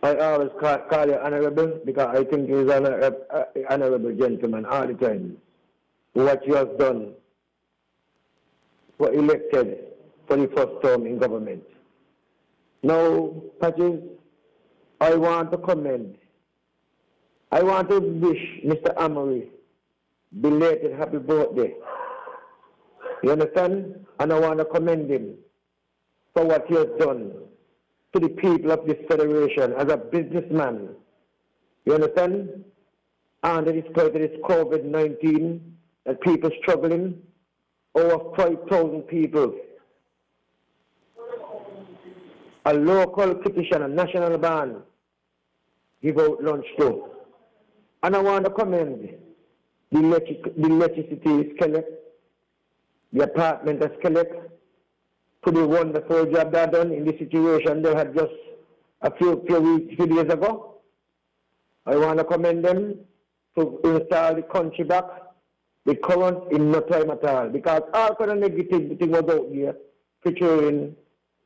I always call you Honorable because I think he's an honorable gentleman all the time. What you have done for elected for the first term in government. Now, Patches, I want to commend. I want to wish Mr. Amory belated happy birthday. You understand? And I want to commend him for what he has done to the people of this federation as a businessman. You understand? And it is because of this COVID-19 that people struggling. Over 5,000 people. A local petition, a national ban, give out lunch to. And I want to commend the electricity skeleton, the apartment skeleton, for the wonderful job they done in the situation they had just a few days ago. I want to commend them to install the country back, the current in no time at all, because all kind of negative thing was out there, featuring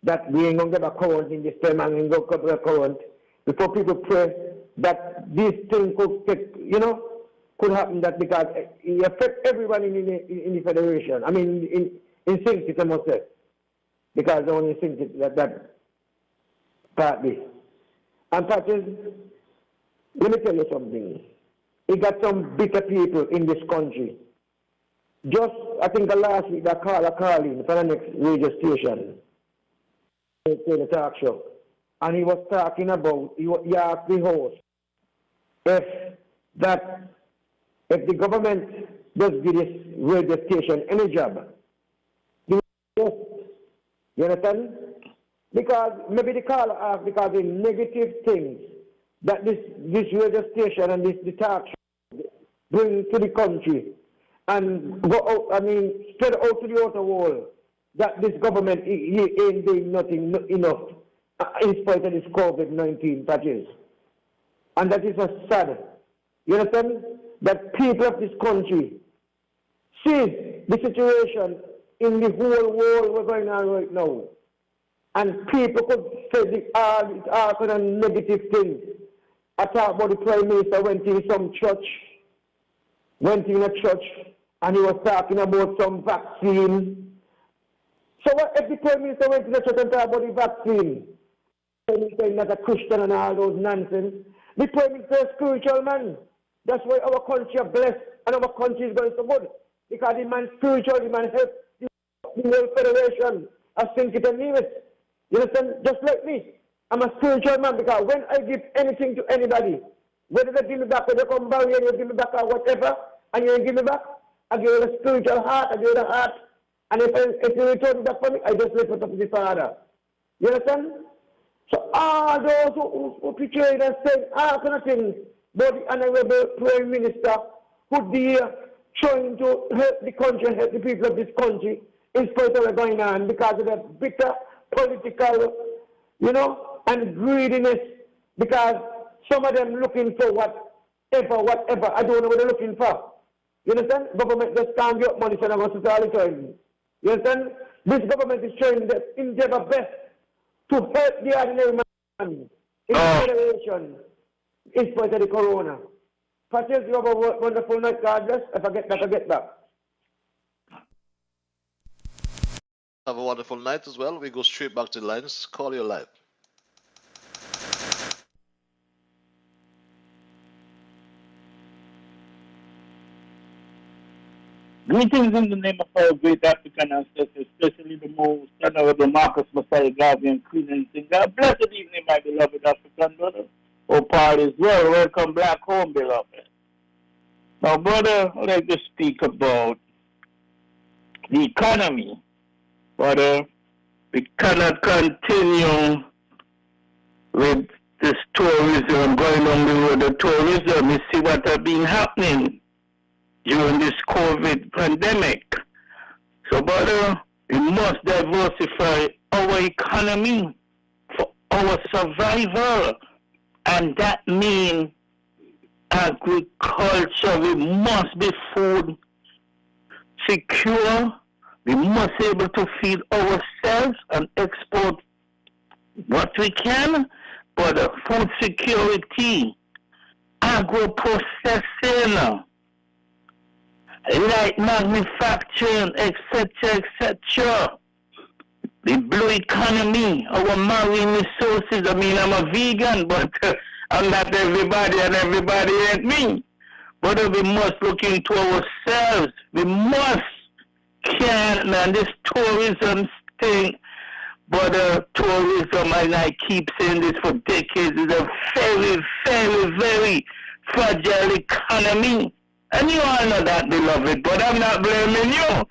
that we ain't going to get a current in this time and we go couple of current before people pray that this thing could take, could happen, that because it affects everyone in the federation. I mean, in St. Kitts, I must say, because only St. Kitts that partly. And Patches, let me tell you something. We got some bitter people in this country. Just, I think the last week, they called in for the next radio station, the talk show, and he was talking about, he asked the host if the government does give this radio station any job, you understand? Because maybe the caller asked because the negative things that this radio station and the talk show bring to the country and go out, spread out to the outer world, that this government ain't doing nothing enough in spite of this COVID-19 patches. And that is a sad. You understand? That people of this country see the situation in the whole world we're going on right now. And people could say all kind of negative things. I talk about the Prime Minister went in some church, and he was talking about some vaccine. So what if the Prime Minister went to the church and talk about the vaccine? He's not a Christian and all those nonsense. The Prime Minister is a spiritual man. That's why our country is blessed and our country is going so good. Because the man spiritual, the man helps the World Federation of St. and Nevis. You understand? Just like me. I'm a spiritual man because when I give anything to anybody, whether they give me back or they come by and you give me back or whatever, and you give me back, I give you a spiritual heart, I give you the heart. And if you return back for me, I just lift it up to the Father. You understand? So all those who portray and say all kind of things, but the Honorable Prime Minister who there trying to help the country, help the people of this country, in spite of what's going on, because of the bitter political, and greediness, because some of them looking for whatever. I don't know what they're looking for. You understand? Government just can't get money for them all the time. You understand? This government is trying their endeavor best to help the ordinary man in the federation in spite of the corona. Patrick, you have a wonderful night, God bless. If I get back, I get back. Have a wonderful night as well. We go straight back to the lines. Call your live. Greetings in the name of our great African ancestors, especially the most honorable Marcus Messiah Garvey Queen and Singer. Blessed evening, my beloved African brother. Oh, Paul as well. Welcome back home, beloved. Now, brother, I'd like to speak about the economy. Brother, we cannot continue with this tourism, going on the road of tourism. You see what has been happening during this COVID pandemic. So, brother, we must diversify our economy for our survival. And that means agriculture. We must be food secure. We must be able to feed ourselves and export what we can. But food security, agro-processing, light manufacturing, etc., etc. The blue economy, our marine resources. I mean, I'm a vegan, but I'm not everybody, and everybody ain't me. But we must look into ourselves. We must man, this tourism thing. But tourism, and I keep saying this for decades, is a very, very, very fragile economy. And you all know that, beloved, but I'm not blaming you.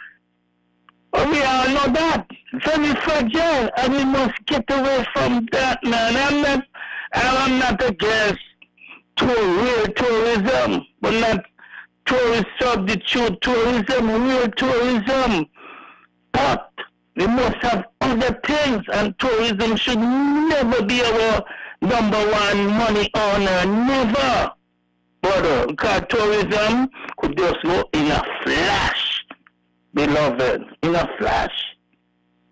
But we all know that. Very fragile, and we must get away from that, man. I'm not against real tourism, but not tourist substitute tourism, real tourism. But we must have other things, and tourism should never be our number one money earner, never. But because tourism could just go in a flash, beloved, in a flash.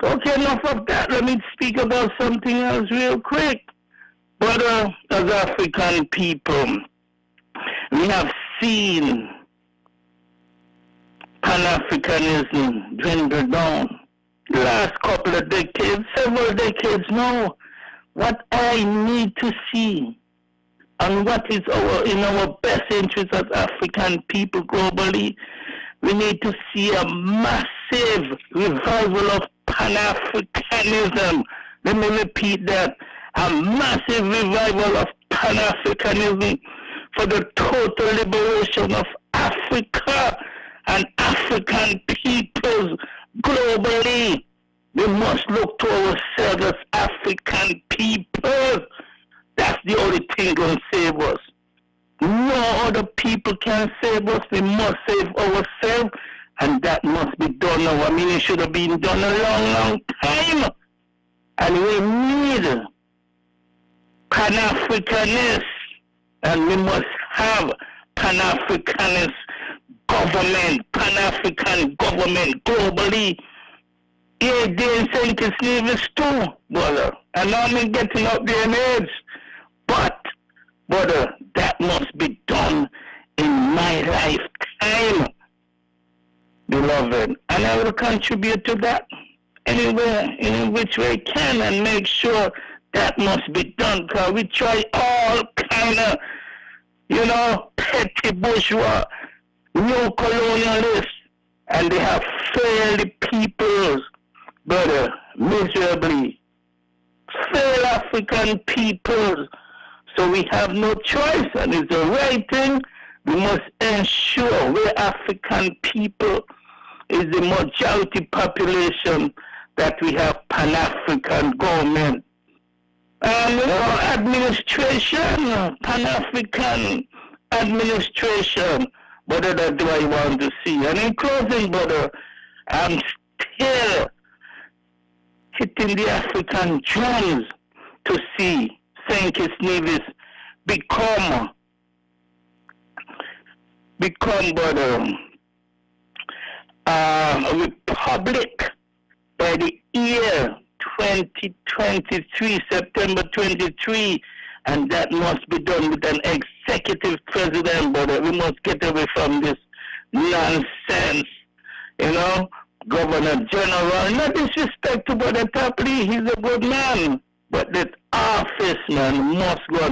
Okay, enough of that. Let me speak about something else real quick. But as African people, we have seen Pan-Africanism dwindle down. The last couple of decades, several decades now. What I need to see and what is in our best interest as African people globally, we need to see a massive revival of Pan-Africanism. Let me repeat that. A massive revival of Pan-Africanism for the total liberation of Africa and African peoples globally. We must look to ourselves as African people. That's the only thing going to save us. No other people can save us. We must save ourselves, and that must be done now. I mean, it should have been done a long, long time. And we need Pan-Africanist, and we must have Pan-Africanist government, Pan-African government globally. Yeah, they in St. Kitts Nevis too, brother. And now I'm getting up there in age. But, brother, that must be done in my lifetime, beloved. And I will contribute to that anywhere, in which way I can, and make sure that must be done. Because we try all kind of, petty bourgeois, new colonialists, and they have failed the peoples, brother, miserably. Failed African peoples. So we have no choice, and it's the right thing. We must ensure we African people is the majority population that we have Pan-African government. Administration, Pan-African administration, brother, that's what I want to see. And in closing, brother, I'm still hitting the African drums to see St. Kitts Nevis become, brother, a republic by the year 2023, September 23, and that must be done with an executive president, brother. We must get away from this nonsense, Governor General. No disrespect to Brother Tapley, he's a good man, but that office, man, must go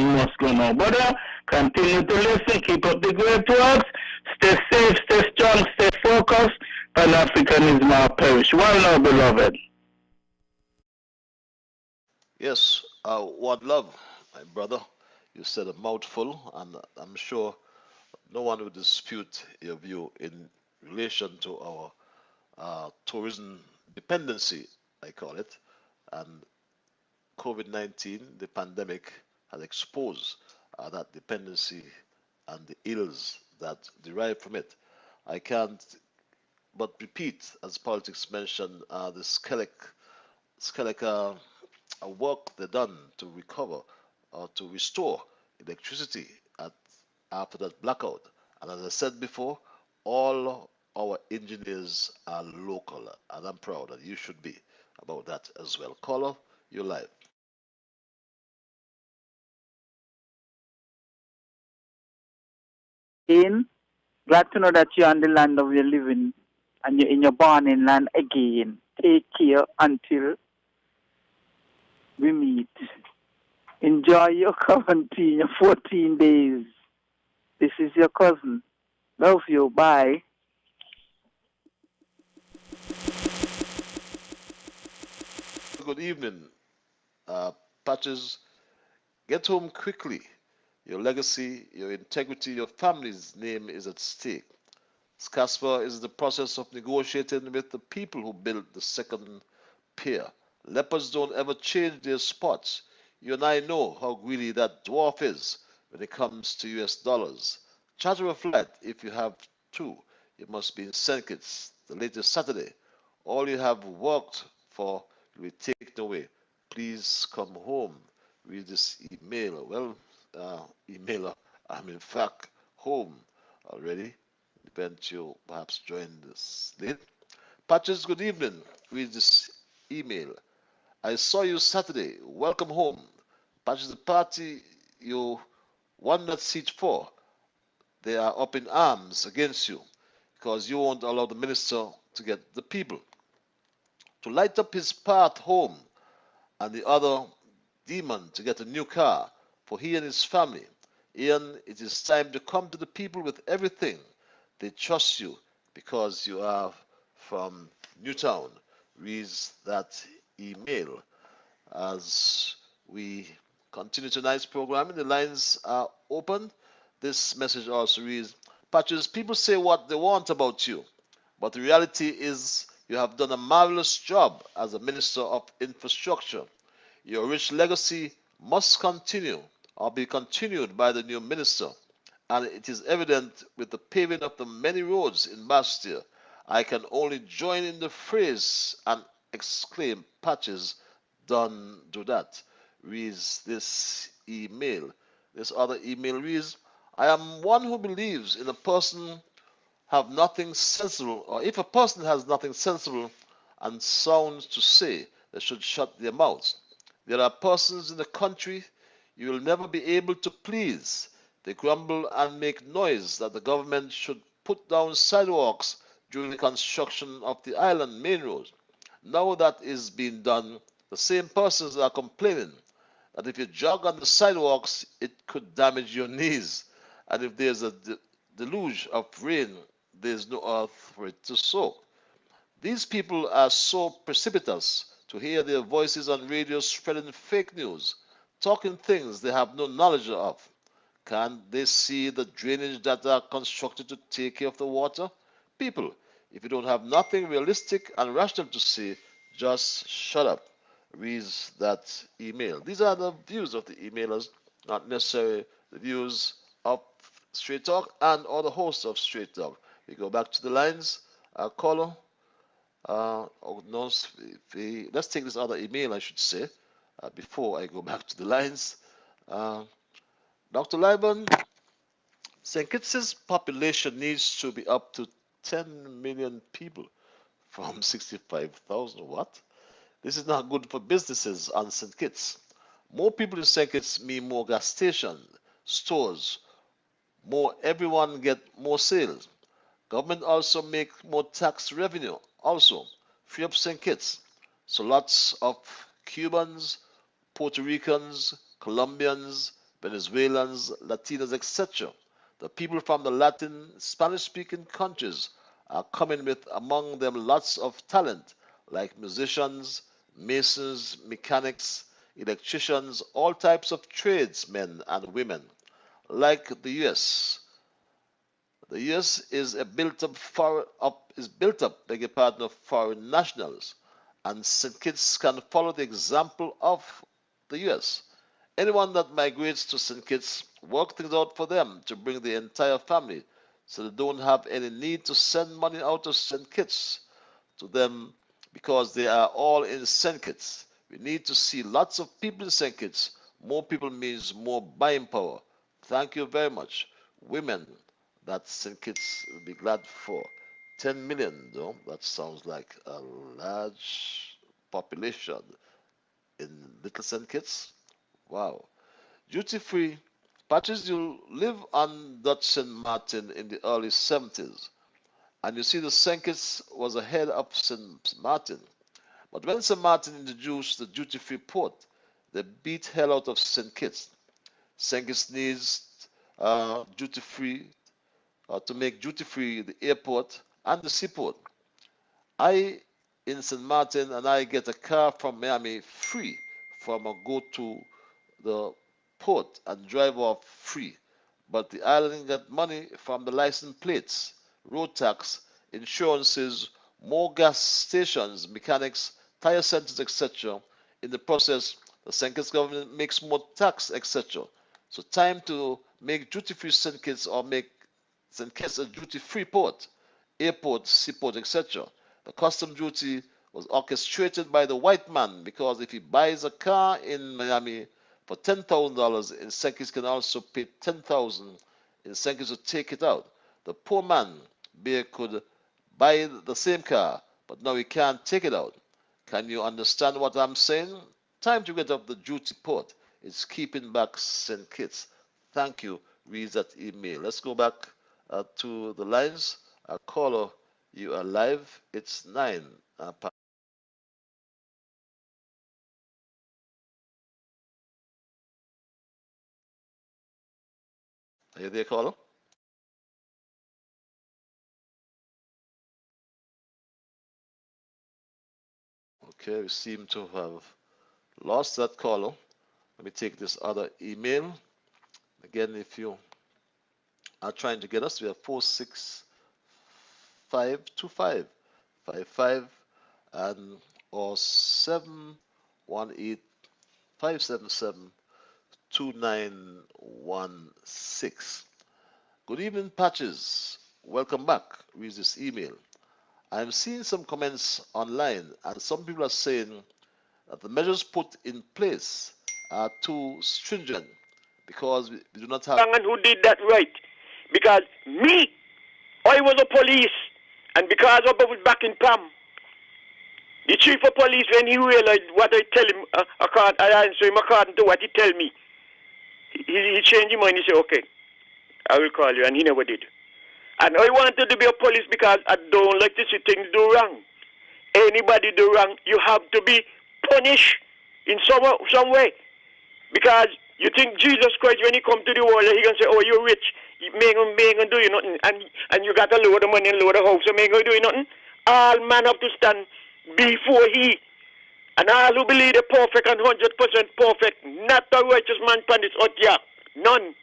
now. Brother, continue to listen, keep up the great works, stay safe, stay strong, stay focused, Pan-Africanism now perish. Well now, beloved. Yes, one love, my brother. You said a mouthful, and I'm sure no one will dispute your view in relation to our tourism dependency, I call it. And COVID-19, the pandemic, has exposed that dependency and the ills that derive from it. I can't but repeat, as politics mentioned, the skeletal work they've done to recover or to restore electricity after that blackout. And as I said before, all our engineers are local, and I'm proud, and you should be about that as well. Caller, you're live. Glad to know that you're on the land of your living and you're in your born in land again. Take care until we meet. Enjoy your quarantine, your 14 days. This is your cousin. Love you. Bye. Good evening, Patches. Get home quickly. Your legacy, your integrity, your family's name is at stake. SCASPA is in the process of negotiating with the people who built the second pier. Leopards don't ever change their spots. You and I know how greedy that dwarf is when it comes to US dollars. Charter a flight if you have to. You must be in St. Kitts the latest Saturday. All you have worked for will be taken away. Please come home. Read this email. Well, emailer, I'm in fact home already. Depends you perhaps joined this late. Patches, good evening. Read this email. I saw you Saturday. Welcome home. Patches, the party you won that seat for, they are up in arms against you because you won't allow the minister to get the people to light up his path home and the other demon to get a new car for he and his family. Ian, it is time to come to the people with everything. They trust you because you are from Newtown. Reads that email. As we continue tonight's programming, the lines are open. This message also reads, Patches, people say what they want about you, but the reality is you have done a marvelous job as a Minister of Infrastructure. Your rich legacy must continue or be continued by the new minister, and it is evident with the paving of the many roads in Bastia. I can only join in the phrase and exclaim, Patches, done do that. Reads this email. This other email reads, I am one who believes in a person have nothing sensible, or if a person has nothing sensible and sound to say, they should shut their mouths. There are persons in the country you will never be able to please. They grumble and make noise that the government should put down sidewalks during the construction of the island main road. Now that is being done, the same persons are complaining that if you jog on the sidewalks, it could damage your knees. And if there's a deluge of rain, there's no earth for it to soak. These people are so precipitous to hear their voices on radio spreading fake news, talking things they have no knowledge of. Can't they see the drainage that are constructed to take care of the water? People, if you don't have nothing realistic and rational to say, just shut up. Reads that email. These are the views of the emailers, not necessarily the views of Straight Talk and or the host of Straight Talk. We go back to the lines. Caller. Oh, no, let's take this other email, I should say, before I go back to the lines. Dr. Liburd, St. Kitts' population needs to be up to 10 million people from 65,000. What? This is not good for businesses on St. Kitts. More people in St. Kitts mean more gas stations, stores, more everyone get more sales. Government also make more tax revenue. Also, free up St. Kitts. So lots of Cubans, Puerto Ricans, Colombians, Venezuelans, Latinos, etc. The people from the Latin Spanish-speaking countries are coming with among them lots of talent like musicians, masons, mechanics, electricians, all types of tradesmen and women. Like the US, the US is built up beg your pardon, of foreign nationals, and St. Kitts can follow the example of the US. Anyone that migrates to St. Kitts, work things out for them to bring the entire family so they don't have any need to send money out of St. Kitts to them because they are all in St. Kitts. We need to see lots of people in St. Kitts. More people means more buying power. Thank you very much. Women, that St. Kitts will be glad for. 10 million, though, that sounds like a large population in Little St. Kitts. Wow. Duty free. Patrice, you live on Dutch St. Martin in the early 70s, and you see the St. Kitts was ahead of St. Martin. But when St. Martin introduced the duty free port, they beat hell out of St. Kitts. St. Kitts needs duty free to make duty free the airport and the seaport. I in St. Martin and I get a car from Miami free from a go to the port and drive off free. But the island got money from the license plates, road tax, insurances, more gas stations, mechanics, tire centers, etc. In the process, the St. Kitts government makes more tax, etc. So time to make duty-free St. Kitts or make St. Kitts a duty-free port, airport, seaport, etc. The custom duty was orchestrated by the white man because if he buys a car in Miami for $10,000, in St. Kitts can also pay $10,000 in St. Kitts to take it out. The poor man bear could buy the same car, but now he can't take it out. Can you understand what I'm saying? Time to get up the duty port. It's keeping back St. Kitts. Thank you. Read that email. Let's go back to the lines. Caller, you are live. It's 9. Are you there, caller? Okay, we seem to have lost that caller. Let me take this other email. Again, if you are trying to get us, we have 4652555 and or 718-577-2916. Good evening, Patches. Welcome back. Read this email. I'm seeing some comments online, and some people are saying that the measures put in place are too stringent because we do not have. And who did that right? Because me, I was a police, and because I was back in Pam, the chief of police, when he realized what I tell him, I answer him according to what he tell me. He changed his mind. He said, "Okay, I will call you," and he never did. And I wanted to be a police because I don't like to see things do wrong. Anybody do wrong, you have to be punished in some way. Because you think Jesus Christ, when he come to the world, he can say, "Oh, you're rich. You ain't gonna do you nothing. And you got a load of money and a load of house, so ain't gonna do you nothing." All man have to stand before he. And all who believe they're perfect and 100% perfect, not a righteous man on this earth, yeah. None.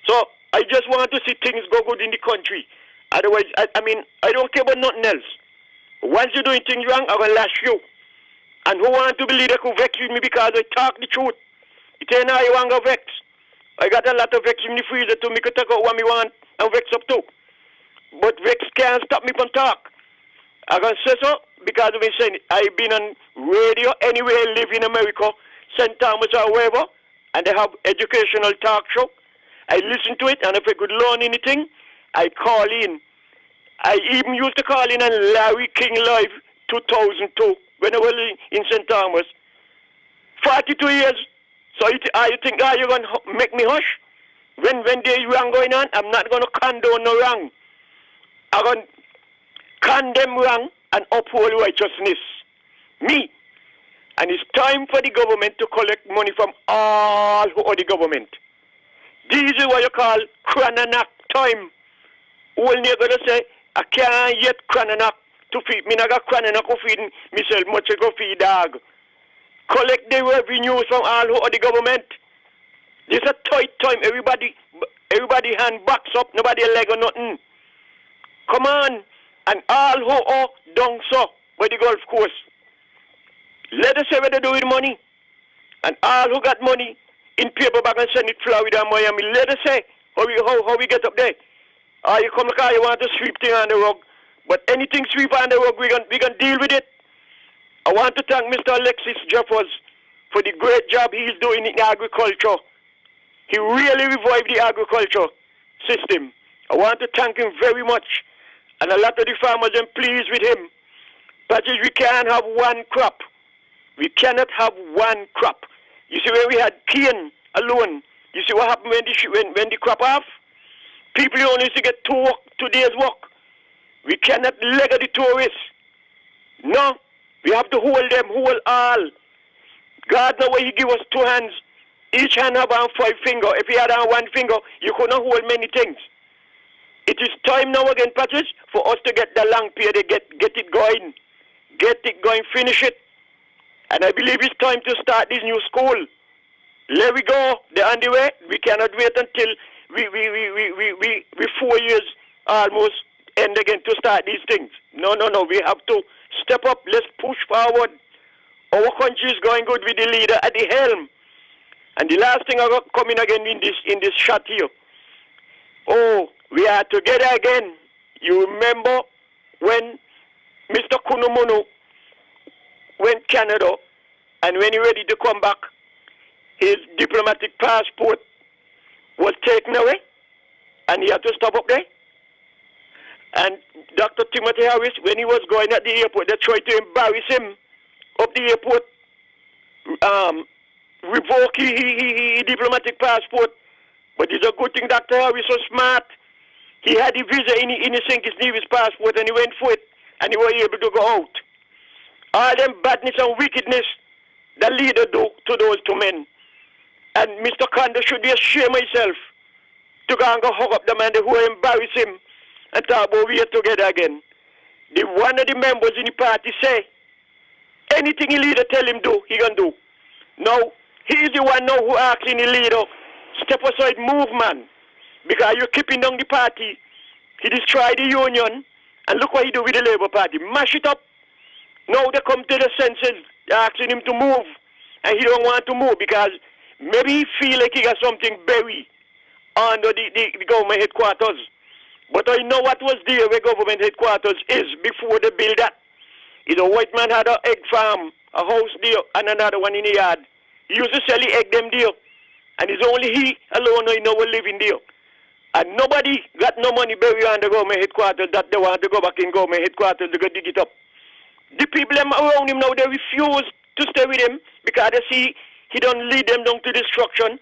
So I just want to see things go good in the country. Otherwise, I mean, I don't care about nothing else. Once you're doing things wrong, I will lash you. And who want to believe they could vex with me because I talk the truth? It ain't how you want to vex. I got a lot of vex in the freezer to me to take out what me want and vex up too. But vex can't stop me from talk. I can say so because I've been saying I've been on radio anywhere I live in America, St. Thomas or wherever, and they have educational talk show. I listen to it, and if I could learn anything, I call in. I even used to call in on Larry King Live 2002 when I was in St. Thomas. 42 years. So you think you're going to make me hush? When there's wrong going on, I'm not going to condone no wrong. I'm going to condemn wrong and uphold righteousness. Me. And it's time for the government to collect money from all who are the government. This is what you call crananak time. Only going to say, I can't yet crananak to feed me. I got crananak to feed myself, much to go feed dog. Collect the revenues from all who are the government. This is a tight time. Everybody hand backs up. Nobody leg or nothing. Come on. And all who are down so by the golf course. Let us say what they do with money. And all who got money in paper bag and send it Florida and Miami. Let us say how we get up there. You come like you want to sweep things on the rug. But anything sweep on the rug, we can deal with it. I want to thank Mr. Alexis Jeffers for the great job he's doing in agriculture. He really revived the agriculture system. I want to thank him very much. And a lot of the farmers are pleased with him. But we can't have one crop. We cannot have one crop. You see, when we had cane alone, you see what happened when the crop off? People only used to get 2 days' work. We cannot leg the tourists. No. We have to hold them, hold all. God knows why he give us 2 hands. Each hand have on 5 fingers. If you had on 1 finger, you could not hold many things. It is time now again, Patrick, for us to get the long period, get it going. Get it going, finish it. And I believe it's time to start this new school. Let we go. They're on the way. We cannot wait until we 4 years almost end again to start these things. No. We have to step up. Let's push forward. Our country is going good with the leader at the helm. And the last thing I got coming again in this shot here. Oh, we are together again. You remember when Mr. Kunumono went Canada, and when he ready to come back, his diplomatic passport was taken away, and he had to stop up there. And Dr. Timothy Harris, when he was going at the airport, they tried to embarrass him up the airport, revoke his diplomatic passport. But it's a good thing Dr. Harris was smart. He had the visa in his Nevis passport, and he went for it, and he was able to go out. All them badness and wickedness the leader do to those 2 men. And Mr. Kanda should be ashamed of himself to go and go hug up the man who embarrass him and talk about we are together again. One of the members in the party say, anything the leader tell him do, he can do. Now, he's the one now who asking the leader, step aside, move, man. Because you're keeping down the party. He destroyed the union, and look what he do with the Labour Party. Mash it up. Now they come to the senses, asking him to move, and he don't want to move because maybe he feel like he got something buried under the government headquarters. But I know what was there where government headquarters is before they build that. A white man had an egg farm, a house there, and another one in the yard. He used to sell the egg them there. And it's only he alone who know living there. And nobody got no money bury on the government headquarters that they want to go back in government headquarters to go dig it up. The people around him now, they refuse to stay with him because they see he don't lead them down to destruction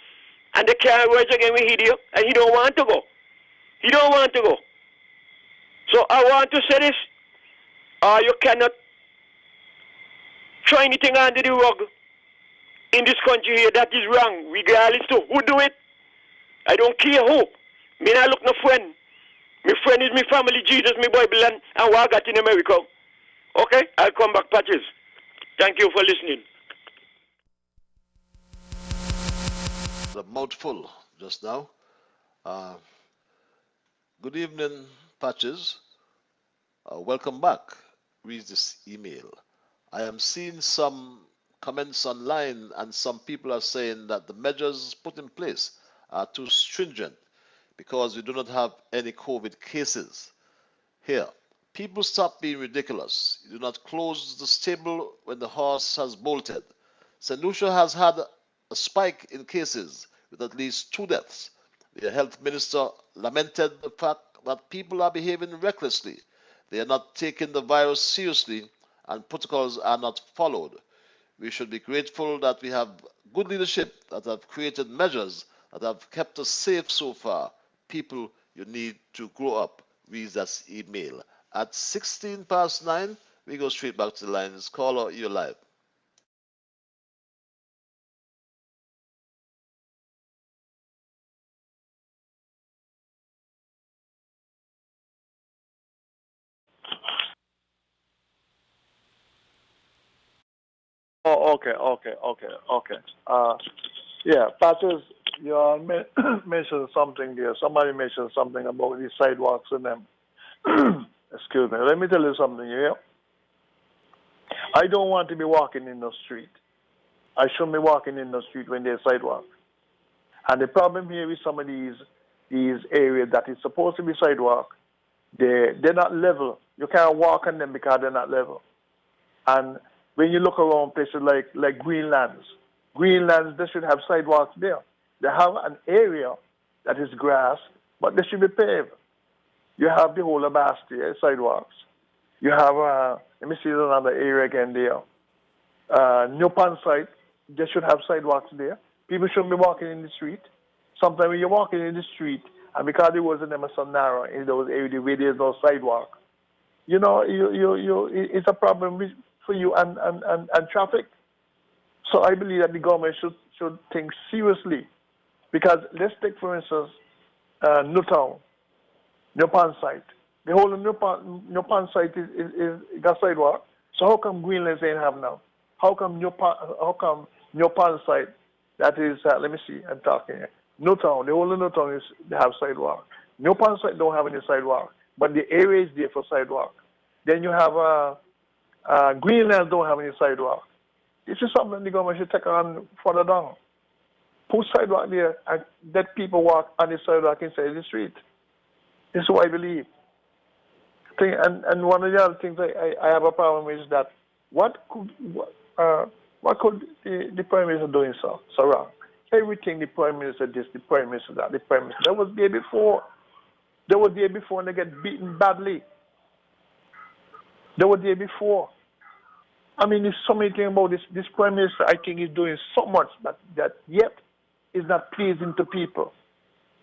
and they can't rise again with him and he don't want to go. He don't want to go. So I want to say this. You cannot throw anything under the rug in this country here that is wrong, regardless to who do it. I don't care who. Me not look no friend. My friend is my family, Jesus, my Bible, and what I got in America. Okay? I'll come back, Patches. Thank you for listening. The mouthful just now. Good evening, Patches. Welcome back. Read this email. I am seeing some comments online, and some people are saying that the measures put in place are too stringent because we do not have any COVID cases here. People stop being ridiculous. You do not close the stable when the horse has bolted. St. Lucia has had a spike in cases with at least 2 deaths. The health minister lamented the fact that people are behaving recklessly. They are not taking the virus seriously and protocols are not followed. We should be grateful that we have good leadership that have created measures that have kept us safe so far. People, you need to grow up. Read that email. At 9:16, we go straight back to the lines. Caller, you're live. Oh, okay. Yeah, Patches, you mentioned something there. Somebody mentioned something about these sidewalks and them. Excuse me. Let me tell you something here. I don't want to be walking in the street. I shouldn't be walking in the street when there's sidewalk. And the problem here with some of these areas that is supposed to be sidewalk, they're not level. You can't walk on them because they're not level. And when you look around places like Greenlands, they should have sidewalks there. They have an area that is grass, but they should be paved. You have the whole of Bastia sidewalks. You have, let me see another area again there. New Pan site, they should have sidewalks there. People shouldn't be walking in the street. Sometimes when you're walking in the street, and because the roads in them are so narrow in those areas where there's no sidewalk, you know, it's a problem for you and traffic. So I believe that the government should think seriously. Because let's take, for instance, Newtown, New Pan site. The whole New Pan site is got sidewalk. So how come Greenlands ain't have now? How come New Pan site, that is, let me see, I'm talking here. Newtown, the whole of Newtown they have sidewalk. New Pan site don't have any sidewalk, but the area is there for sidewalk. Then you have Greenlands don't have any sidewalk. This is something the government should take on further down. Put sidewalk there and let people walk on the sidewalk inside the street. This is what I believe. And one of the other things I have a problem with is that what could the Prime Minister doing so wrong? Everything the Prime Minister this, the Prime Minister that, the Prime Minister. That was there before. They were there before and they get beaten badly. They were there before. I mean, there's so many things about this Prime Minister. I think he's doing so much that yet is not pleasing to people.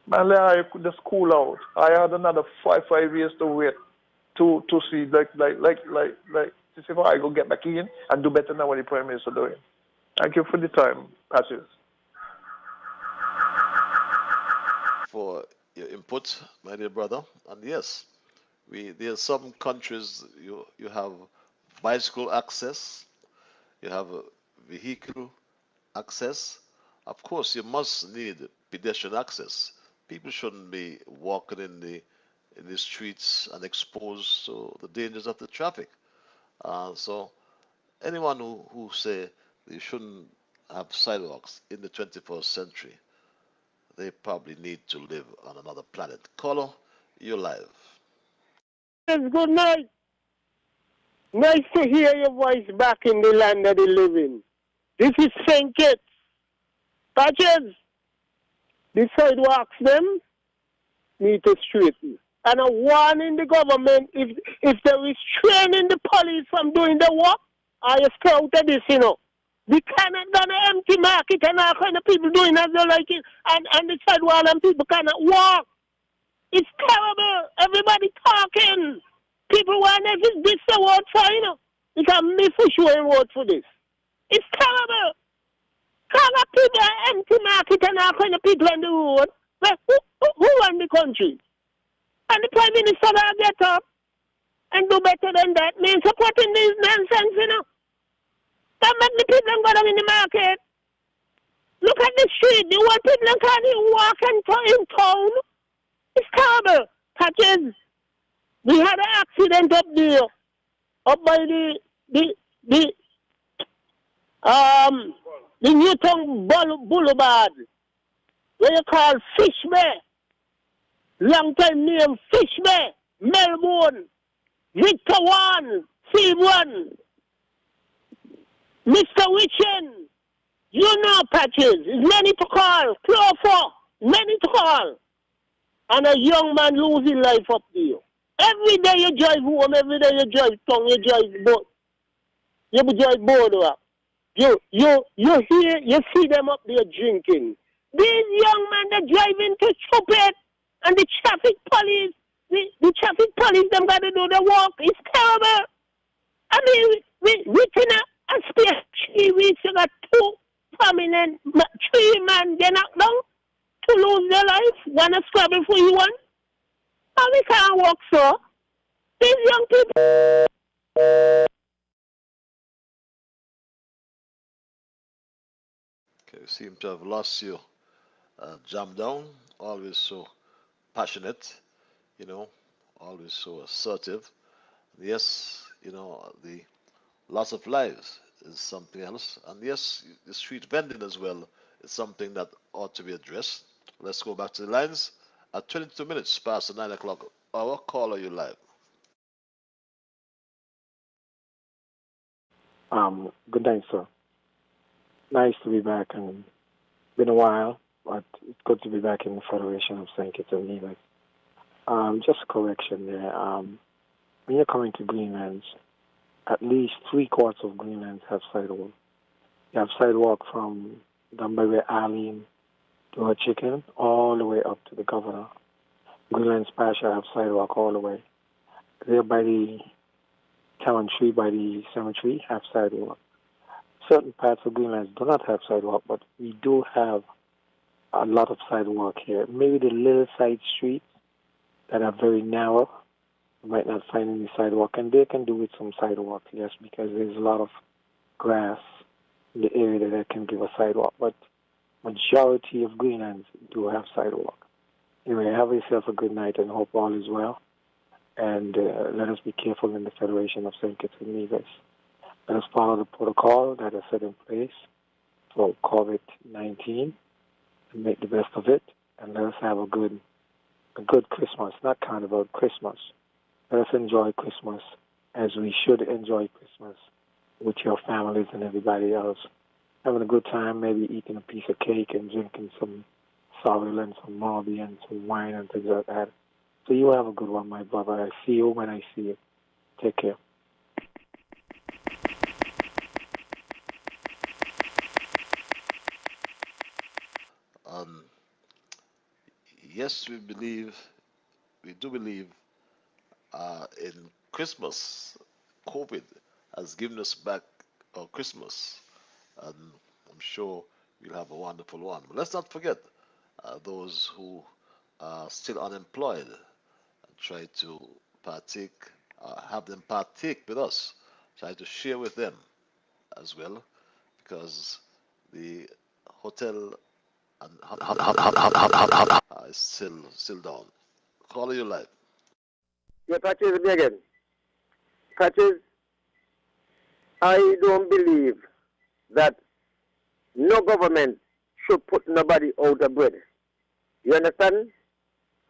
Man, I could just cool out. I had another five years to wait to see to see if I go get back in and do better than what the Prime Minister doing. Thank you for the time, Patches. For your input, my dear brother. And yes, there are some countries you have bicycle access, you have vehicle access. Of course, you must need pedestrian access. People shouldn't be walking in the streets and exposed to the dangers of the traffic. So anyone who say they shouldn't have sidewalks in the 21st century, they probably need to live on another planet. Caller, you're live. Yes, good night. Nice to hear your voice back in the land of the living. This is St. Kitts. Patches, the sidewalks them need to straighten. And a warning the government, if they restraining the police from doing the work, I scout this, you know. We cannot do an empty market and all kind of people doing as they like it, and the sidewalk and people cannot walk. It's terrible. Everybody talking. People want if this the word for, you know. You can miss for sure a word for this. It's terrible. Call people an empty market and all kind of people on the road. Well, who run the country? And the Prime Minister will get up and do better than that. Means supporting this nonsense, you know. Don't make the people go down in the market. Look at the street. The old people can't even walk in town. It's terrible. Patches. We had an accident up there, up by the Newton Boulevard, where you call Fish Bay. Long time name Fish Bay, Melbourne, Victor 1, C1, Mr. Witchen. You know, Patches. It's many to call. Clover, many to call. And a young man losing life up there. Every day you drive home, every day you drive tongue, you drive boat. You drive boardwalk. You hear, you see them up there drinking. These young men, they're driving to stupid. And the traffic police, the traffic police, them got to do the work. It's terrible. I mean, within a space 3 weeks, you got 2 prominent, 3 men get knocked down to lose their life. One a scrabble for you one. And we can't walk so. These young people. Okay, we seem to have lost you. Jam down, always so passionate, you know, always so assertive. Yes, you know, the loss of lives is something else. And yes, the street vending as well is something that ought to be addressed. Let's go back to the lines. At 22 minutes past the 9 o'clock hour, caller, you live. Good night, sir. Nice to be back, and been a while, but it's good to be back in the Federation of St. Kitts and Nevis. Just a correction there. When you're coming to Greenlands, at least 3/4 of Greenlands have sidewalk. You have sidewalk from down by where Arlene to her chicken, all the way up to the governor. Greenland's Pasha have sidewalk all the way. There by the town tree, by the cemetery, have sidewalk. Certain parts of Greenland do not have sidewalk, but we do have a lot of sidewalk here. Maybe the little side streets that are very narrow, you might not find any sidewalk, and they can do with some sidewalk, yes, because there's a lot of grass in the area that can give a sidewalk, but majority of Greenlands do have sidewalk. Anyway, have yourself a good night and hope all is well, and let us be careful in the Federation of St. Kitts and Nevis. Let us follow the protocol that is set in place for COVID-19 and make the best of it, and let us have a good Christmas, not Carnival, Christmas. Let us enjoy Christmas as we should enjoy Christmas with your families and everybody else. Having a good time, maybe eating a piece of cake and drinking some sorrel and some Morby and some wine and things like that. So you have a good one, my brother. I see you when I see you. Take care. Yes, we do believe in Christmas. COVID has given us back our Christmas, and I'm sure we'll have a wonderful one. But let's not forget those who are still unemployed and try to partake, have them partake with us, try to share with them as well, because the hotel is still down. Call you live. Yeah, Patches, me again. Patches, I don't believe that no government should put nobody out of bread. You understand?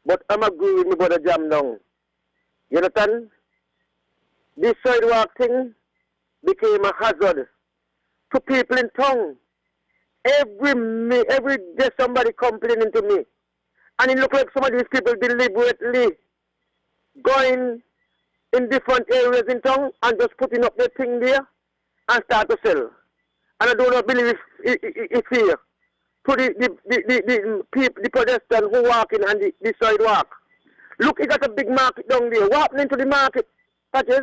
But I'm agree with my brother Jam now. You understand? This sidewalk thing became a hazard to people in town. Every day somebody complaining to me. And it look like some of these people deliberately going in different areas in town and just putting up their thing there and start to sell. And I do not believe it's here. To the people, the pedestrians who walking on the sidewalk. Look, you got a big market down there. What happening to the market, Patches?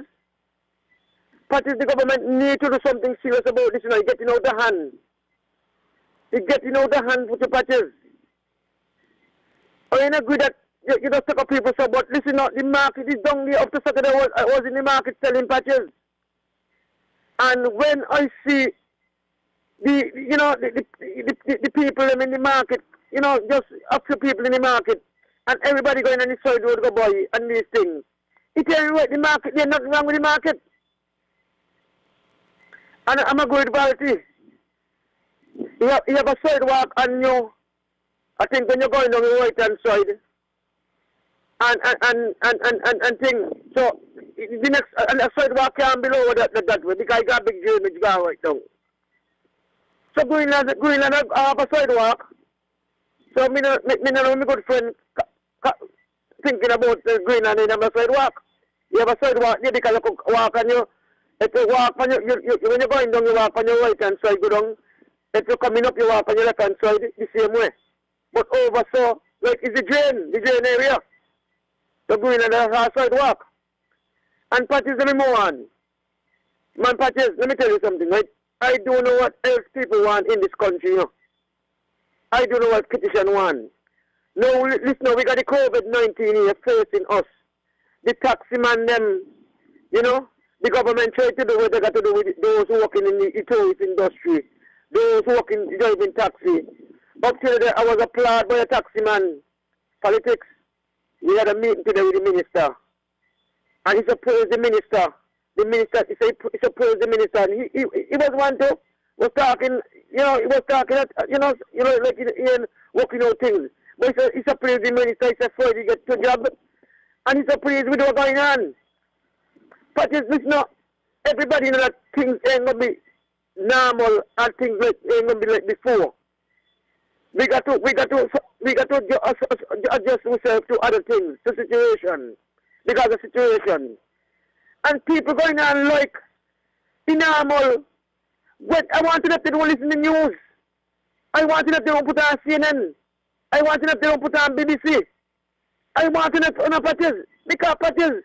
Patches, the government need to do something serious about this, you know, it's getting out of hand. It's getting out of hand with the Patches. I ain't agree that you just take up people so, but listen, now, the market is down there. Up to Saturday, I was in the market selling Patches. And when I see the people in the market, you know, just a few people in the market, and everybody going on the side road go buy and these things. It tell you what, the market, there's nothing wrong with the market. And I'm a good variety. You have a sidewalk and you, I think when you're going on the right hand side, and things. So the next and the sidewalk can't be lower that way because you got a big drainage going right down. So going on a sidewalk. So me and my good friend thinking about going on in a sidewalk. You have a sidewalk, you can walk and you walk on when you're going down, you walk on your right hand side, go down. If you're coming up, you walk on your left hand side the same way. But over so like it's the drain area. So going on the sidewalk. And Patches, let me move on. Man, Patches, let me tell you something, right? I don't know what else people want in this country, you know. I don't know what petition want. No, listen, we got the COVID-19 here facing us. The taxi man, them, you know, the government try to do what they got to do with those working in the tourist industry, those working driving taxi. Up till there, I was applauded by a taxi man. Politics. We had a meeting today with the minister. And he supposed the minister. The minister, he supposed the minister. And he was one too. Was talking, you know, he was talking, like in working out things. But he supposed the minister. He said, Friday get to job. And he supposed with what's going on. But it's not, everybody know that things ain't going to be normal and things like, ain't going to be like before. We got to adjust ourselves to other things, to situation, because of situation. And people going on like the normal. But I want to let them listen to the news. I want to let them put on CNN. I want to let them put on BBC. I want to let them Patches. Because Patches,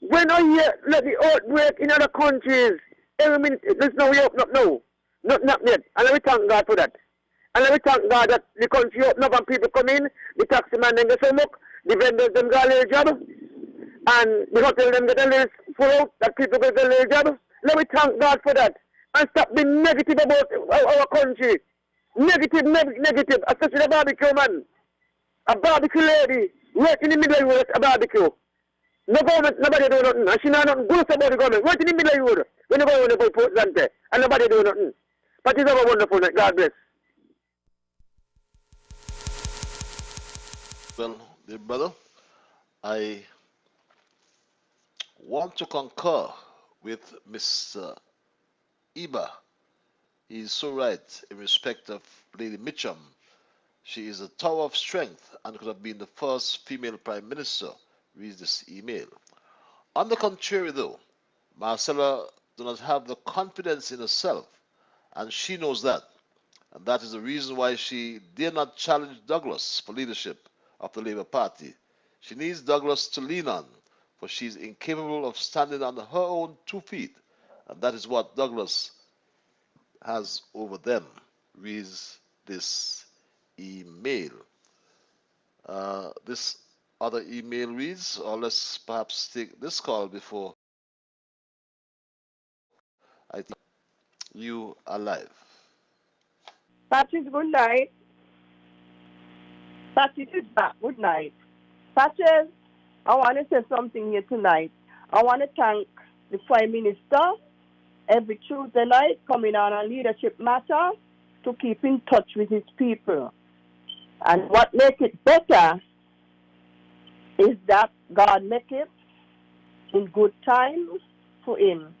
when I hear let the outbreak in other countries, every minute, listen, we open up now. Not yet. And let me thank God for that. And let me thank God that the country open up and people come in, the taxi man then get some work, the vendors them get a little job, and the hotel them get a little full out, that people get a little job. Let me thank God for that. And stop being negative about our country. Negative, especially the barbecue man. A barbecue lady, right in the middle of the road, a barbecue. No government, nobody do nothing. And she know nothing good about the government. Right in the middle of the road, when you go on the Port Zante, and nobody do nothing. But it's a wonderful night. God bless. Well, dear brother, I want to concur with Mr. Iba. He is so right in respect of Lady Mitchum. She is a tower of strength and could have been the first female prime minister. Read this email. On the contrary, though, Marcella does not have the confidence in herself, and she knows that. And that is the reason why she dare not challenge Douglas for leadership of the Labour Party. She needs Douglas to lean on, for she is incapable of standing on her own 2 feet, and that is what Douglas has over them. Reads this email. This other email reads, or let's perhaps take this call before I think you are live. Patches, good night. Patches is back. Good night. Patches, I want to say something here tonight. I want to thank the Prime Minister every Tuesday night coming on a leadership matter to keep in touch with his people. And what makes it better is that God make it in good time for him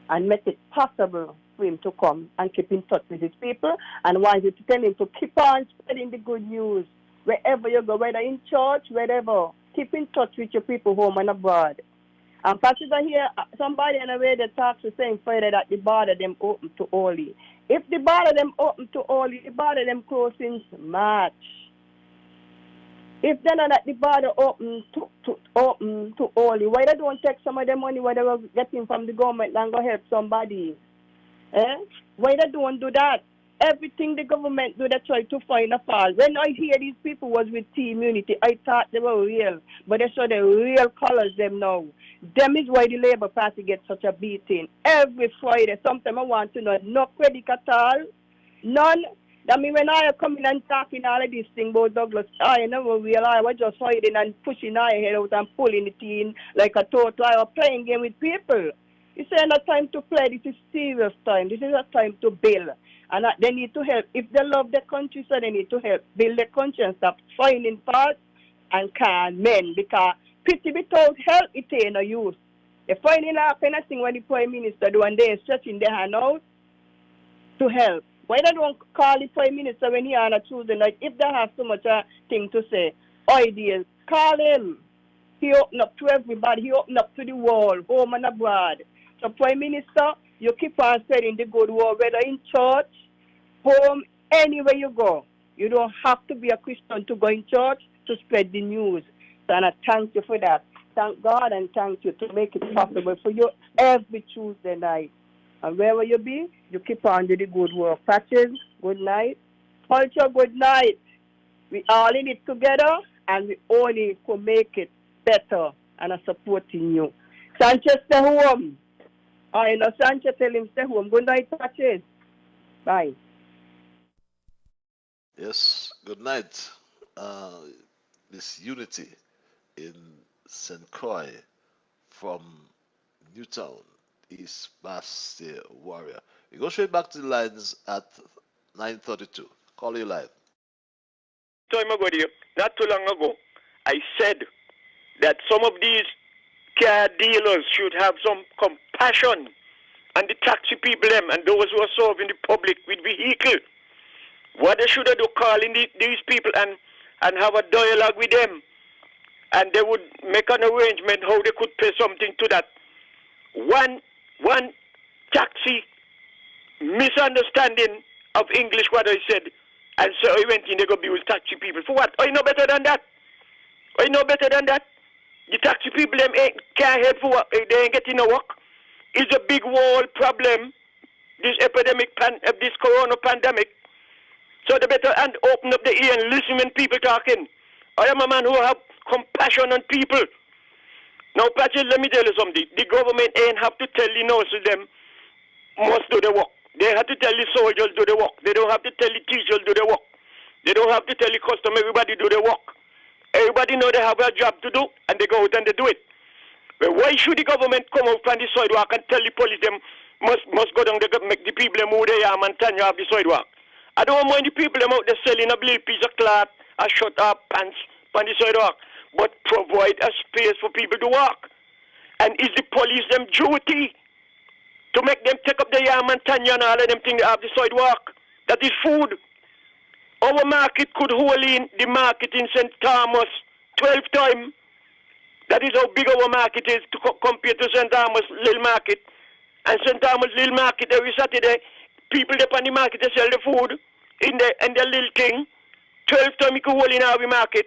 and make it possible for him to come and keep in touch with his people, and wants you to tell him to keep on spreading the good news wherever you go, whether in church, wherever. Keep in touch with your people home and abroad. And Patrick, I hear somebody in a way that talks the same Friday that the border them open to only. If the border them open to only, the border them closed since March. If they're not at the border open to only, why they don't take some of the money where they were getting from the government and go help somebody? Why they don't do that? Everything the government do, they try to find a fault. When I hear these people was with team unity, I thought they were real, but they show the real colors them now. Them is why the Labour Party gets such a beating every Friday. Sometimes I want to know no credit at all, none. I mean, when I come in and talking all of this thing about Douglas, I never realized I was just hiding and pushing my head out and pulling it in like a total. I was playing game with people. It's not time to play. This is serious time. This is a time to build. And they need to help. If they love the country, so they need to help build the country and stop finding faults and call men. Because pity without help, it ain't no use. They're finding out kind of thing when the Prime Minister do, and they're stretching their hand out to help. Why they don't call the Prime Minister when he on a Tuesday night? If they have so much thing to say, ideas, call him. He open up to everybody. He open up to the world, home and abroad. So Prime Minister, you keep on spreading the good word, whether in church, home, anywhere you go. You don't have to be a Christian to go in church to spread the news. So and I thank you for that. Thank God and thank you to make it possible for you every Tuesday night. And wherever you be, you keep on doing the good work. Patches, good night. Culture, good night. We all in it together, and we only could make it better, and I'm supporting you. Sanchez, stay home. I know Sanchez, tell him stay home. Good night, Patches. Bye. Yes, good night. This unity in St. Croix from Newtown, East Bastille Warrior. We go straight back to the lines at 9:32. Call you live. Time ago, not too long ago, I said that some of these car dealers should have some compassion on the taxi people them and those who are serving the public with vehicle. What they should do, calling these people and have a dialogue with them, and they would make an arrangement how they could pay something to that. One taxi misunderstanding of English what I said, and so I went in, they go abuse taxi people. For what? I know better than that. I know better than that. The taxi people them can't help for what, they ain't getting no work. It's a big world problem, this epidemic, this corona pandemic. So they better and open up the ear and listen when people talking. I am a man who have compassion on people. Now, Patrick, let me tell you something. The government ain't have to tell the nurses them must do the work. They have to tell the soldiers do the work. They don't have to tell the teachers do the work. They don't have to tell the customer everybody do the work. Everybody know they have a job to do, and they go out and they do it. But why should the government come out from the sidewalk and tell the police them must go down, make the people them move their arm and turn you off the sidewalk? I don't mind the people them out there selling a little piece of cloth, a shirt or pants on the sidewalk, but provide a space for people to walk. And is the police them duty to make them take up their arm and turn you and all of them things off the sidewalk? That is food. Our market could hold in the market in St. Thomas 12 times. That is how big our market is to compare to St. Thomas Little Market. And St. Thomas Little Market every Saturday, people up on the market they sell the food in their little thing. 12 times you could hold in our market.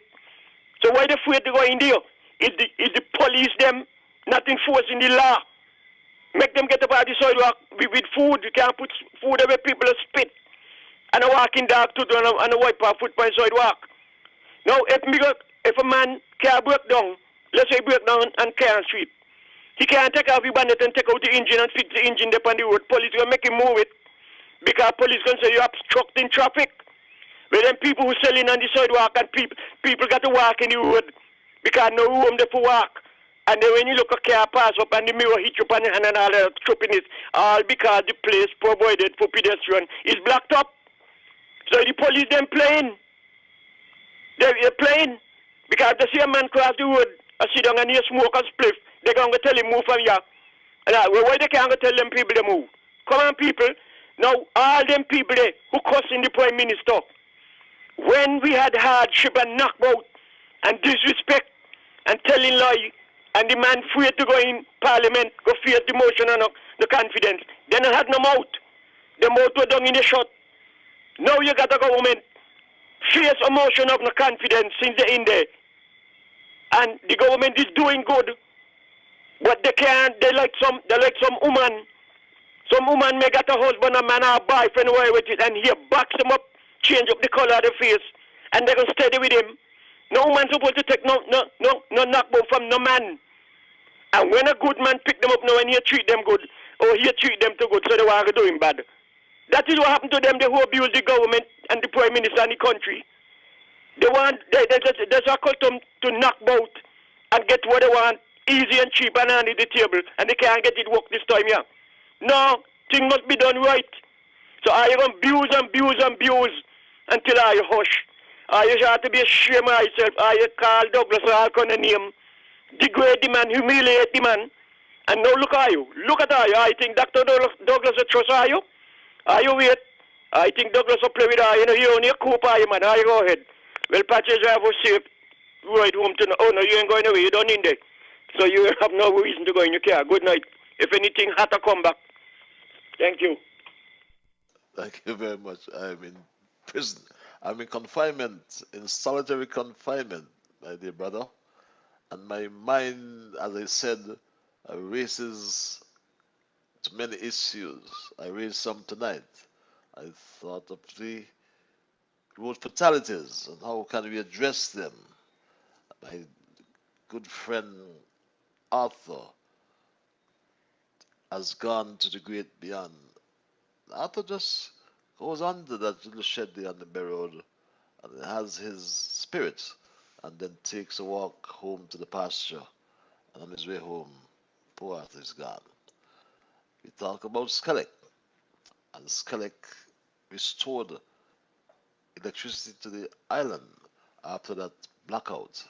So why they afraid to go in there? Is the police them not enforcing the law? Make them get up out the sidewalk with food. You can't put food where people spit. And a walking dog to do and a wipe off foot by the sidewalk. Now, if a man car break down, let's say break down on Cairn Street, he can't take off the bonnet and take out the engine and fix the engine up on the road. Police will make him move it because police can say you're obstructing traffic. But then people who selling on the sidewalk and people got to walk in the road because no room there for walk. And then when you look a car pass up and the mirror hit you on the hand and all that tripping all because the place provided for pedestrian is blocked up. So the police them playing. They're playing. Because if they see a man cross the road or sit down and he smoke a spliff, they're going to tell him move from here. And why they can't tell them people to move? come on, people. Now, all them people there who cussing the Prime Minister, when we had hardship and knockout and disrespect and telling lie, and the man afraid to go in Parliament, go face the motion and the confidence, then I had no mouth. The mouth were down in the shot. Now you got a government face a motion of no confidence since they're in there. And the government is doing good. But they can't, they like some woman. Some woman may get a husband, a man, or a boyfriend, away with it, and he backs him up, change up the color of the face, and they're going to steady with him. No woman supposed to take no knockback from no man. And when a good man pick them up now and he treat them good, or he treat them too good, so they want to do him bad. That is what happened to them, they who abuse the government and the Prime Minister and the country. They want, there's a custom to knock bout and get what they want, easy and cheap and under the table, and they can't get it work this time, yeah. No, thing must be done right. So are you going to abuse until I hush? Are you have to be ashamed of yourself? Are you call Douglas or all kind of name? Degrade the man, humiliate the man. And now look at you. Look at you. I think Dr. Douglas will trust you. Are you wait? I think Douglas will play with you. You know, you only a coop, are you, man? Are you go ahead? Well, Patches have a safe ride home to, oh no, you ain't going away. You don't need it. So you have no reason to go in your car. Good night. If anything, had to come back. Thank you. Thank you very much. I'm in prison. I'm in confinement, in solitary confinement, my dear brother. And my mind, as I said, races to many issues. I raised some tonight. I thought of the road fatalities and how can we address them. My good friend Arthur has gone to the great beyond. Arthur just goes under that little shed there on the Bay Road and has his spirits and then takes a walk home to the pasture. And on his way home, poor Arthur is gone. We talk about Skellig, and Skellig restored electricity to the island after that blackout.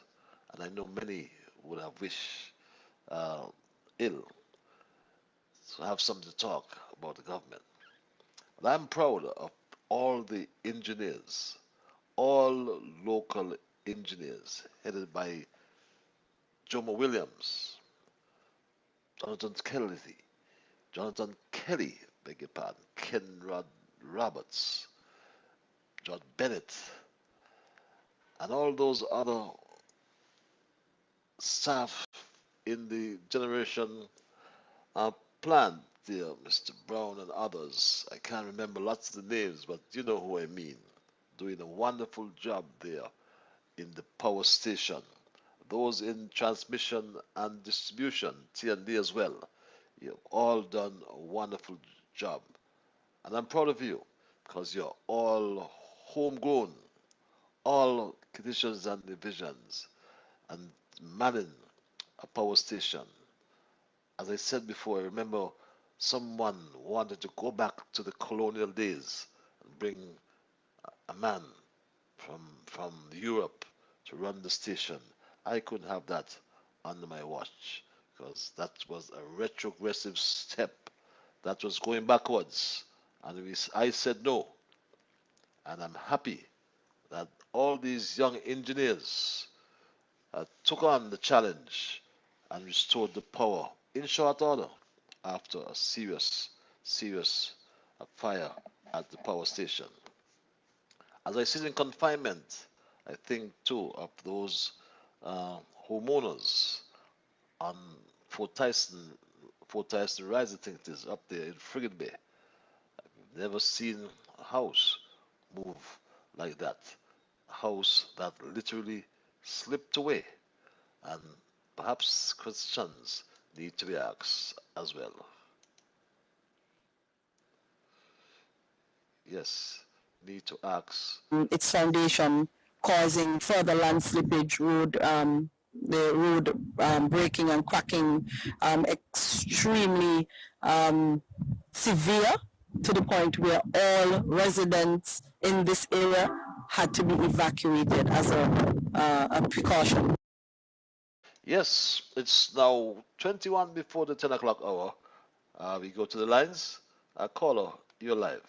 And I know many would have wished ill to have something to talk about the government. But I'm proud of all the engineers, all local engineers headed by Jomo Williams, Jonathan Kelly, beg your pardon, Kenrod Roberts, John Bennett, and all those other staff in the generation plant there, Mr. Brown and others. I can't remember lots of the names, but you know who I mean. Doing a wonderful job there in the power station. Those in transmission and distribution, T&D as well. You've all done a wonderful job. And I'm proud of you because you're all homegrown, all conditions and divisions, and manning a power station. As I said before, I remember someone wanted to go back to the colonial days and bring a man from Europe to run the station. I couldn't have that under my watch because that was a retrogressive step. That was going backwards. And I said no. And I'm happy that all these young engineers took on the challenge and restored the power in short order after a serious fire at the power station. As I sit in confinement, I think too of those homeowners on Fort Tyson Rise, I think it is, up there in Frigate Bay. I've never seen a house move like that. A house that literally slipped away. And perhaps questions need to be asked as well. Yes, need to ask. Its foundation causing further land slippage, the road breaking and cracking extremely severe to the point where all residents in this area had to be evacuated as a precaution. Yes, it's now 21 before the 10 o'clock hour. We go to the lines. Caller, you're live.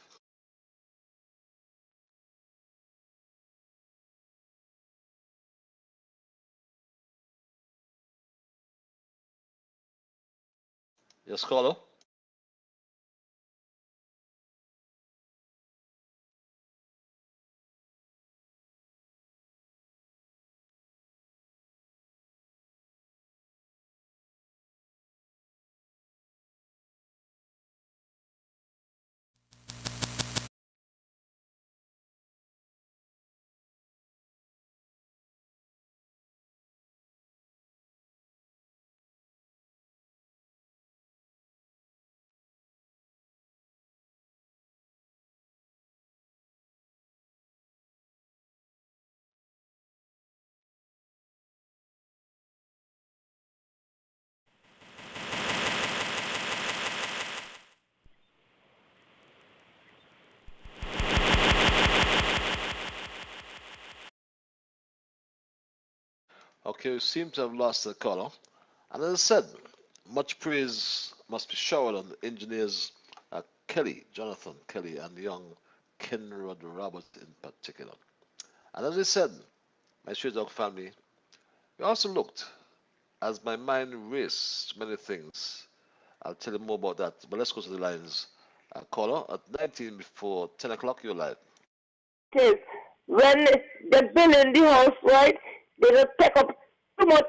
Yes, caller. Okay, we seem to have lost the caller. And as I said, much praise must be showered on the engineers Kelly, Jonathan Kelly, and young Kenrod Robert in particular. And as I said, my Street Dog family, we also looked, as my mind raced many things. I'll tell you more about that, but let's go to the lines. Caller, at 19 before 10 o'clock, you're live. Is when they build in the house, right, they just take up too much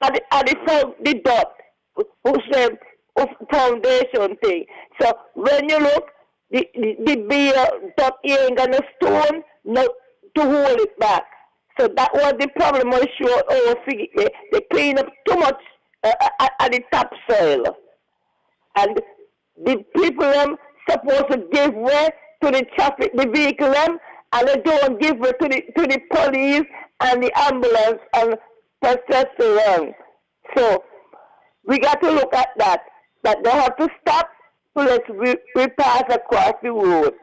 at the dot, who said, of foundation thing. So when you look, the dot here ain't got no stone no, to hold it back. So that was the problem I showed over they clean up too much at the topsoil. And the people them supposed to give way to the traffic, the vehicle them, and they don't give way to the police and the ambulance and pedestrians. So we got to look at that they have to stop to let we pass across the road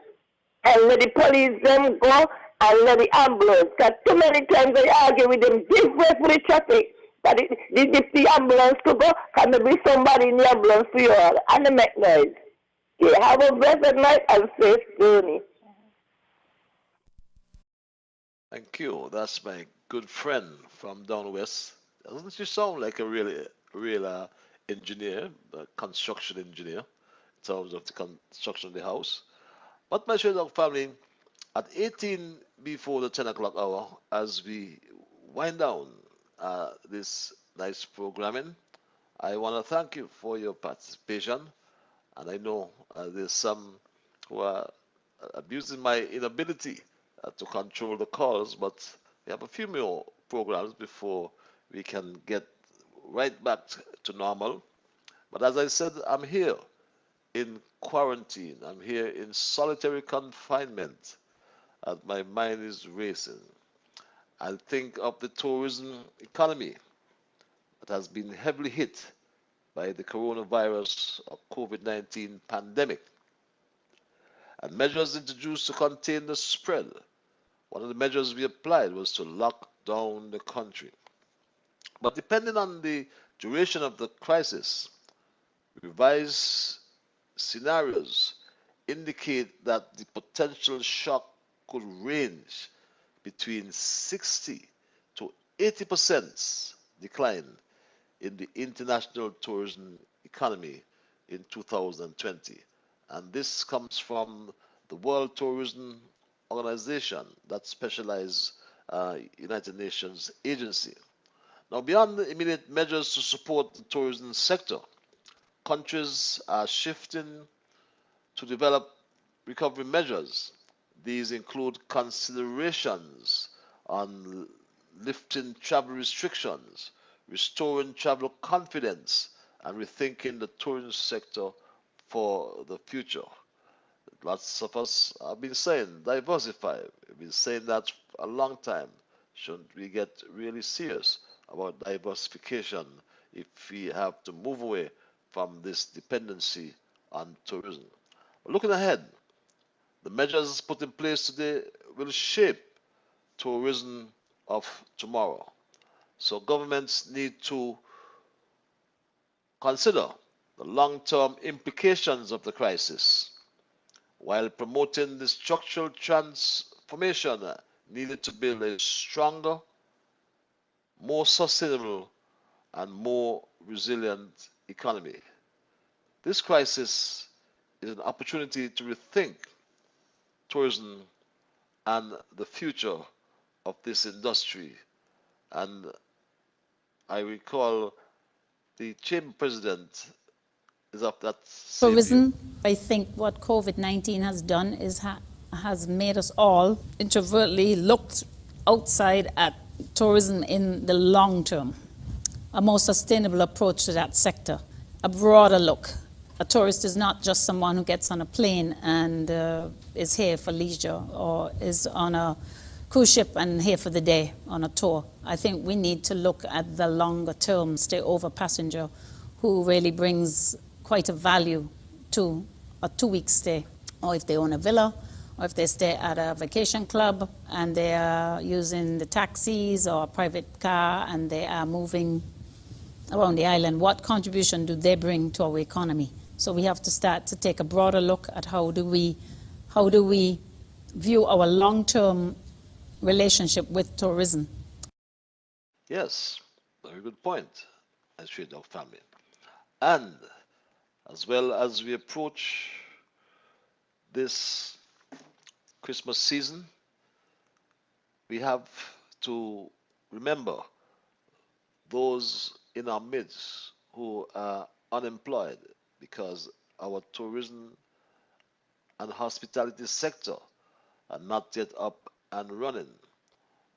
and let the police them go and let the ambulance. Because too many times they argue with them, give way for the traffic. But if the ambulance to go, can there be somebody in the ambulance for you all? And they make noise. Okay, have a blessed night and safe journey. Thank you. That's my good friend from down west. Doesn't she sound like a real engineer, a construction engineer, in terms of the construction of the house? But my Street Dog family, at 18 before the 10 o'clock hour, as we wind down this nice programming, I want to thank you for your participation. And I know there's some who are abusing my inability to control the calls, but we have a few more programs before we can get right back to normal. But as I said, I'm here in quarantine. I'm here in solitary confinement. And my mind is racing. I think of the tourism economy that has been heavily hit by the coronavirus or COVID-19 pandemic and measures introduced to contain the spread. One of the measures we applied was to lock down the country. But depending on the duration of the crisis, revised scenarios indicate that the potential shock could range between 60 to 80% decline in the international tourism economy in 2020. And this comes from the World Tourism Organization, that specialized United Nations agency. Now, beyond the immediate measures to support the tourism sector, countries are shifting to develop recovery measures. These include considerations on lifting travel restrictions, restoring travel confidence, and rethinking the tourism sector for the future. Lots of us have been saying diversify. We've been saying that for a long time. Shouldn't we get really serious about diversification if we have to move away from this dependency on tourism? Looking ahead, the measures put in place today will shape tourism of tomorrow. So governments need to consider the long-term implications of the crisis while promoting the structural transformation needed to build a stronger, more sustainable, and more resilient economy. This crisis is an opportunity to rethink tourism and the future of this industry. And I recall the chamber president is of that same view. Tourism, I think what COVID-19 has done is has made us all introvertly look outside at tourism in the long term, a more sustainable approach to that sector, a broader look. A tourist is not just someone who gets on a plane and is here for leisure or is on a cruise ship and here for the day on a tour. I think we need to look at the longer term stay over passenger who really brings quite a value to a 2-week stay, or if they own a villa, or if they stay at a vacation club and they are using the taxis or a private car and they are moving around the island, what contribution do they bring to our economy? So we have to start to take a broader look at how do we view our long-term relationship with tourism. Yes, very good point. I share our family. And as well as we approach this Christmas season, we have to remember those in our midst who are unemployed because our tourism and hospitality sector are not yet up and running.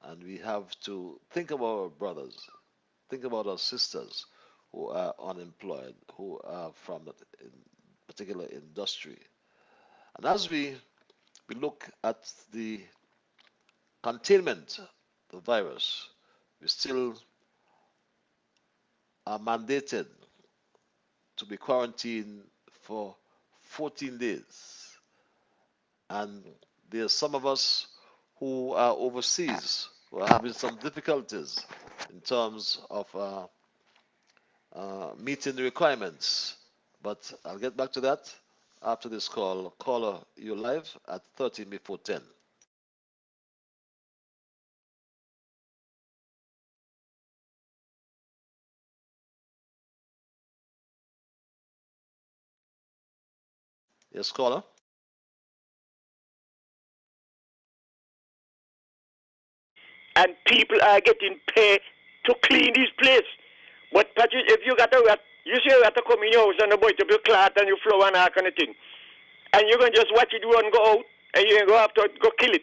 And we have to think about our brothers, think about our sisters who are unemployed, who are from that particular industry. And as we look at the containment of the virus, we still are mandated to be quarantined for 14 days. And there are some of us who are overseas who are having some difficulties in terms of meeting the requirements. But I'll get back to that after this call. Caller, you're live at 13 before 10. Yes, caller. And people are getting paid to clean this place. But Patrick, if you got a rat, you see a rat to come in your house and a boy to be cloth and you flour and that kind of thing. And you're going to just watch it run go out and you go after go kill it.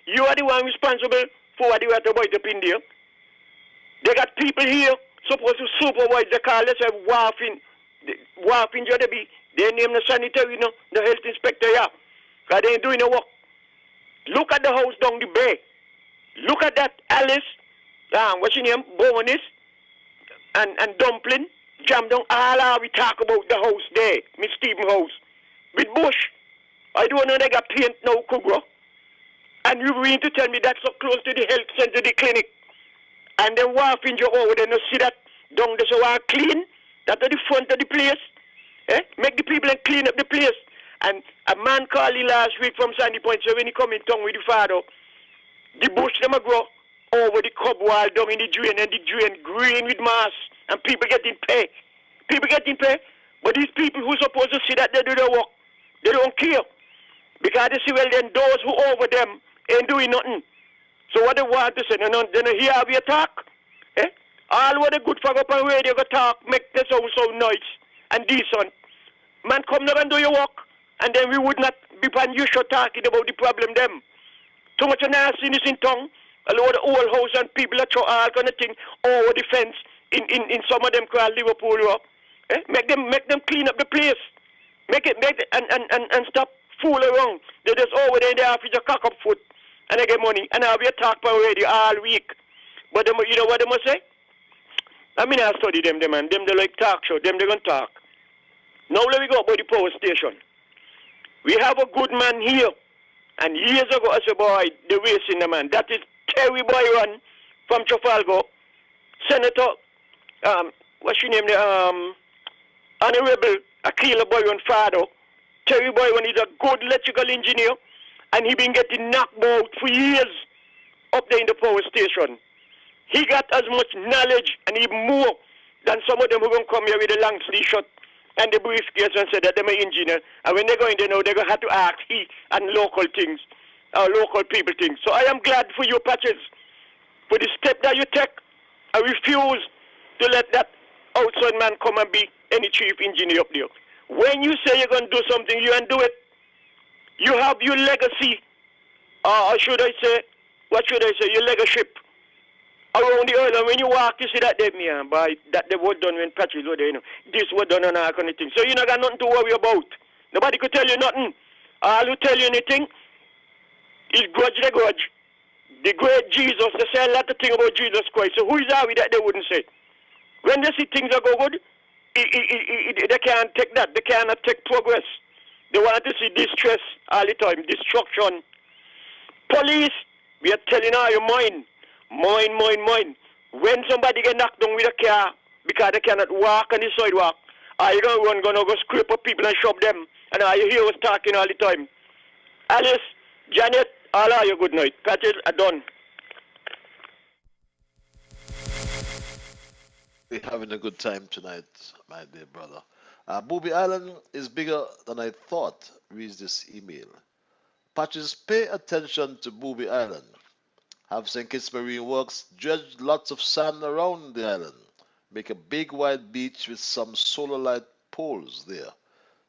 You are the one responsible for what the rat boy to pin there. They got people here supposed to supervise the car. Let's say wharfing should be. They name the sanitary, the health inspector, yeah. Because they ain't doing the work. Look at the house down the bay. Look at that Alice, what's your name, Bonus, and Dumpling, jam down all we talk about the house there, Miss Stephen house, with Bush. I don't know they got paint now, Kugro. And you mean to tell me that's so close to the health center, the clinic. And then wharfing you over there, no see that down there so clean, that at the front of the place. Make the people and clean up the place. And a man called me last week from Sandy Point, so when he come in town with the father, the bush them a grow over the cub wall down in the drain, and the drain green with moss, and people getting paid. People getting paid, but these people who supposed to see that they do their work, they don't care. Because they see, well, then those who over them ain't doing nothing. So what they want to say, they don't hear how we talk. All what they good for up on radio go talk, make the sound so nice and decent. Man, come now and do your work, and then we would not be on you show talking about the problem them. Too much nastiness in tongue, a lot of old house and people that throw all kind of thing over the fence in some of them called Liverpool. Make them clean up the place. Make it and stop fool around. They just over there in the office a cock up foot and they get money and I'll be a talk by radio all week. But them, you know what they must say? I mean I study them man. Them they like talk show, them they gonna talk. Now let me go about the power station. We have a good man here. And years ago I said, boy, the waste in the man. That is Terry Byron from Trafalgar. Senator, what's your name? Honorable Akila Byron father. Terry Boy when he's a good electrical engineer, and he been getting knocked out for years up there in the power station. He got as much knowledge and even more than some of them who going to come here with a long sleeve shirt and the briefcase and say that they're an engineer. And when they go in there now, they're going to have to ask he and local things, local people things. So I am glad for you, Patches, for the step that you take. I refuse to let that outside man come and be any chief engineer up there. When you say you're going to do something, you can do it. You have your legacy, or should I say, what should I say, your legacy around the island. When you walk, you see that they by that they were done when Patrick was there, you know. This was done and all kind of thing. So you not got nothing to worry about. Nobody could tell you nothing. All who tell you anything is grudge the grudge. The great Jesus, they say a lot of things about Jesus Christ. So who is we that they wouldn't say? When they see things that go good, they can't take that. They cannot take progress. They want to see distress all the time, destruction. Police, we are telling all your mind. Mine. When somebody get knocked down with a car because they cannot walk on the sidewalk, are you gonna go scrape up people and shove them? And are you hear us talking all the time? Alice, Janet, all are you good night. Patches are done. We're having a good time tonight, my dear brother. Booby Island is bigger than I thought, reads this email. Patches, pay attention to Booby Island. Have St. Kitts Marine Works dredge lots of sand around the island. Make a big wide beach with some solar light poles there.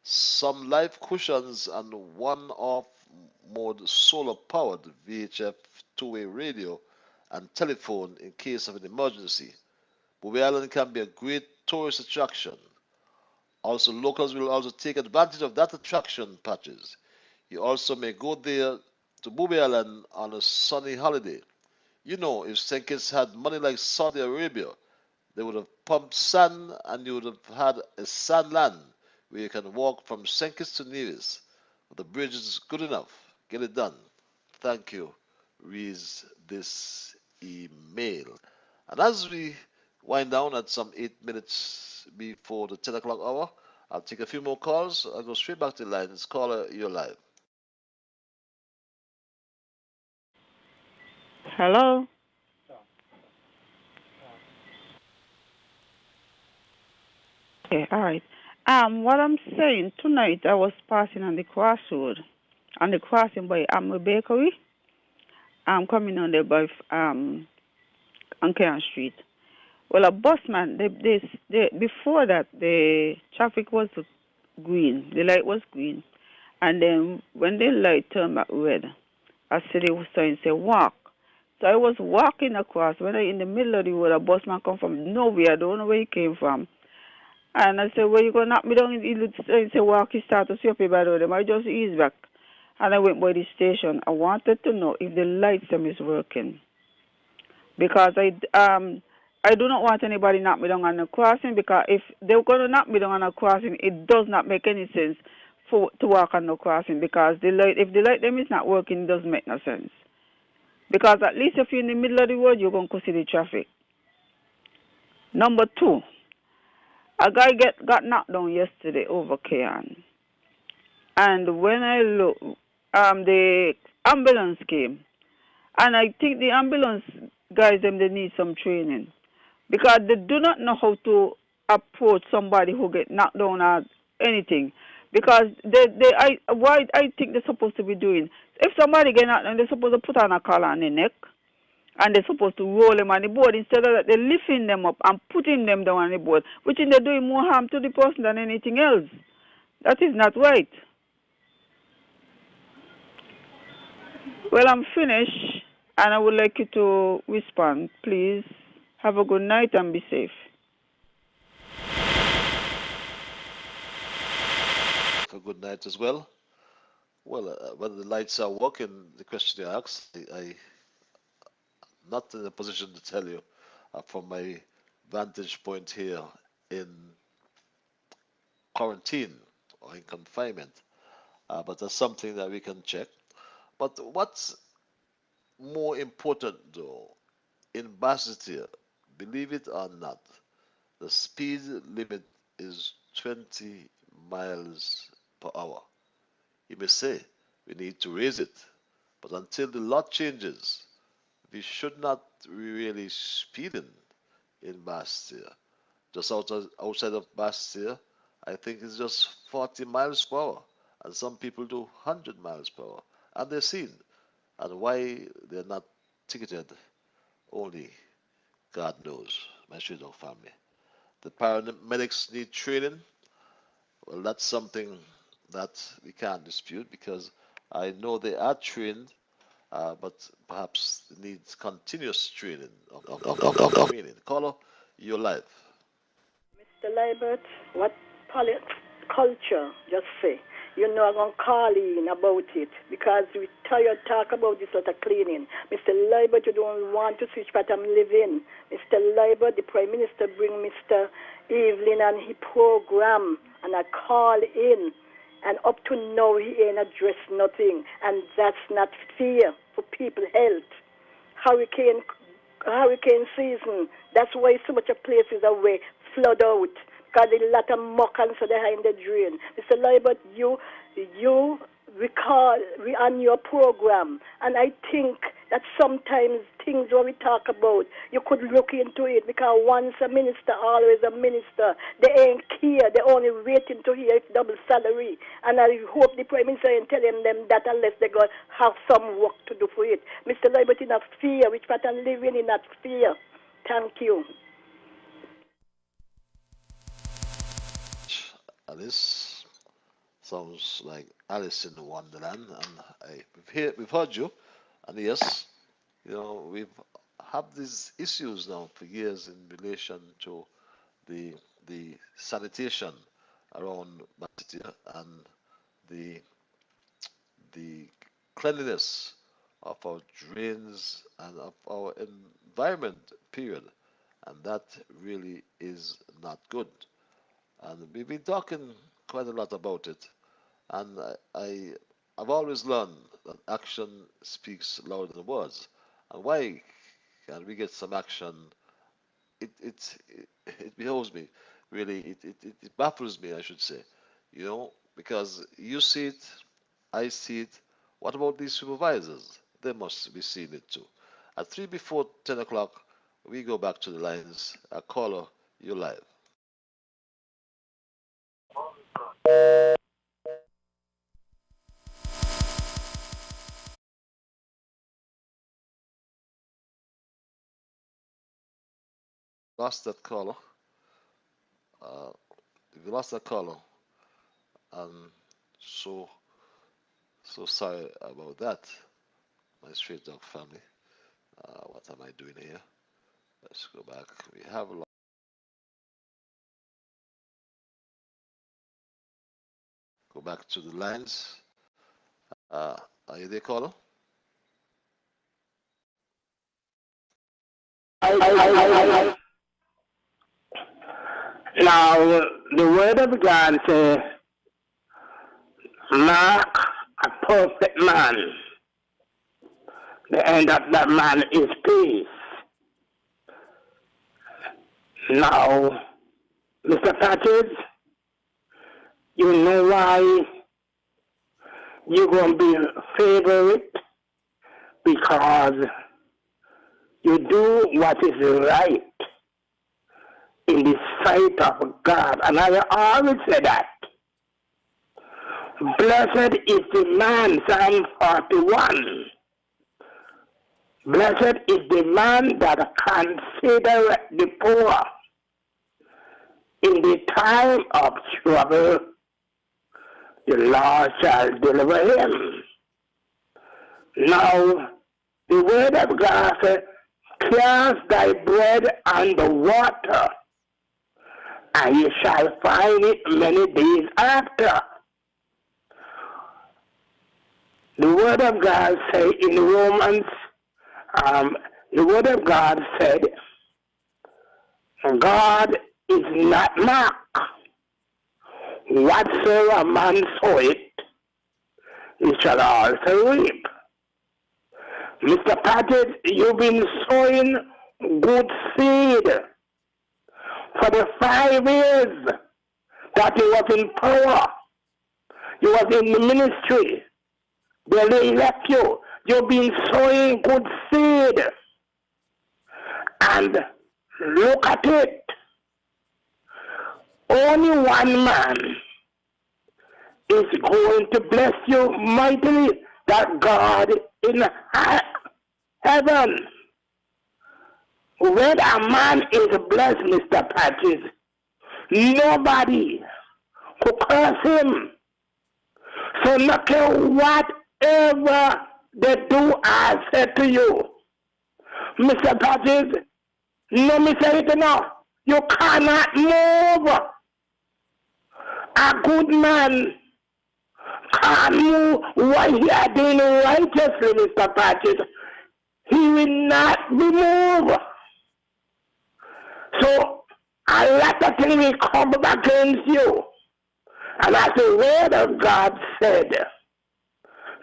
Some life cushions and one off-mode solar-powered VHF two-way radio and telephone in case of an emergency. Booby Island can be a great tourist attraction. Also, locals will also take advantage of that attraction, Patches. You also may go there to Booby Island on a sunny holiday. You know, if St. Kitts had money like Saudi Arabia, they would have pumped sand and you would have had a sand land where you can walk from St. Kitts to Nevis. But the bridge is good enough. Get it done. Thank you. Reads this email. And as we wind down at some 8 minutes before the 10 o'clock hour, I'll take a few more calls. I'll go straight back to the lines. Caller, you're live. Hello. Okay, all right. What I'm saying tonight, I was passing on the crossroad, on the crossing by Amway Bakery. I'm coming on there by on Cairn Street. Well, a busman, before that, the traffic was green. The light was green, and then when the light turned back red, I said it was starting to say walk. So I was walking across. When I in the middle of the road, a busman come from nowhere. I don't know where he came from. And I said, well, you going to knock me down? He said, walk, he started to see up by the road. I just eased back. And I went by the station. I wanted to know if the light system is working. Because I do not want anybody knock me down on the crossing, because if they're going to knock me down on a crossing, it does not make any sense to walk on the crossing, because if the light them is not working, it doesn't make no sense. Because at least if you're in the middle of the road, you're going to see the traffic. Number two, a guy got knocked down yesterday over Cairn. And when I look, the ambulance came. And I think the ambulance guys, they need some training. Because they do not know how to approach somebody who get knocked down or anything. Because what I think they're supposed to be doing, if somebody get knocked down, they're supposed to put on a collar on their neck. And they're supposed to roll them on the board. Instead of that, they're lifting them up and putting them down on the board, which is they're doing more harm to the person than anything else. That is not right. Well, I'm finished, and I would like you to respond. Please have a good night and be safe. A good night as well. Well, whether the lights are working, the question you asked, I'm not in a position to tell you from my vantage point here in quarantine or in confinement. But that's something that we can check. But what's more important, though, in Basseterre, believe it or not, the speed limit is 20 miles per hour. he may say we need to raise it. But until the law changes, we should not be really speeding in Bastille. Just outside of Bastille, I think it's just 40 miles per hour. And some people do 100 miles per hour. And they're seen. And why they're not ticketed, only God knows, my street dog family. The paramedics need training. Well, that's something that we can't dispute because I know they are trained, but perhaps it needs continuous training of training. Caller, you're live. Mr. Liburd, what culture, just say. You know I'm going to call in about it because we tired talk about this sort of cleaning. Mr. Liburd, you don't want to switch what I'm living. Mr. Liburd, the Prime Minister bring Mr. Evelyn and he program and I call in and up to now he ain't addressed nothing and that's not fair for people's health. Hurricane season, that's why so much of places away flood out. Because there's a lot of muck and so they're in the drain. Mr. Liburd, you we on your program, and I think that sometimes things what we talk about, you could look into it because once a minister, always a minister. They ain't care. They only waiting to hear it's double salary. And I hope the Prime Minister ain't telling them that unless they go have some work to do for it. Mr. Liburd, in a fear, which pattern living in that fear. Thank you. Alice sounds like Alice in Wonderland, and we've heard you, and yes, you know we've had these issues now for years in relation to the sanitation around Bastille and the cleanliness of our drains and of our environment. Period, and that really is not good. And we've been talking quite a lot about it. And I've always learned that action speaks louder than words. And why can we get some action? It behoves me, really. It baffles me, I should say. You know, because you see it, I see it. What about these supervisors? They must be seeing it too. At 3 before 10 o'clock, we go back to the lines. Caller, you're live. Lost that caller. We lost that caller. So sorry about that, my straight dog family. What am I doing here? Let's go back. We have a lot. Go back to the lines. Are you there, caller? Now, the word of God says, mark a perfect man. The end of that man is peace. Now, Mr. Patches, you know why you're going to be a favorite? Because you do what is right in the sight of God. And I always say that. Blessed is the man, Psalm 41. Blessed is the man that considereth the poor. In the time of trouble, the Lord shall deliver him. Now, the word of God says, cast thy bread on the water, and you shall find it many days after. The word of God say in Romans, the word of God said, God is not mocked. Whatsoever a man soweth, he shall also reap. Mr. Patrick, you've been sowing good seed for the 5 years that you was in power. You was in the ministry. They left you. You've been sowing good seed. And look at it. Only one man is going to bless you mightily, that God in heaven. When a man is blessed, Mr. Patches, nobody could curse him. So no matter whatever they do, I said to you, Mr. Patches, no me say it enough. You cannot move. A good man can't move what he are doing righteously, Mr. Patches. He will not be moved. So a lot of things will come against you. And as the word of God said,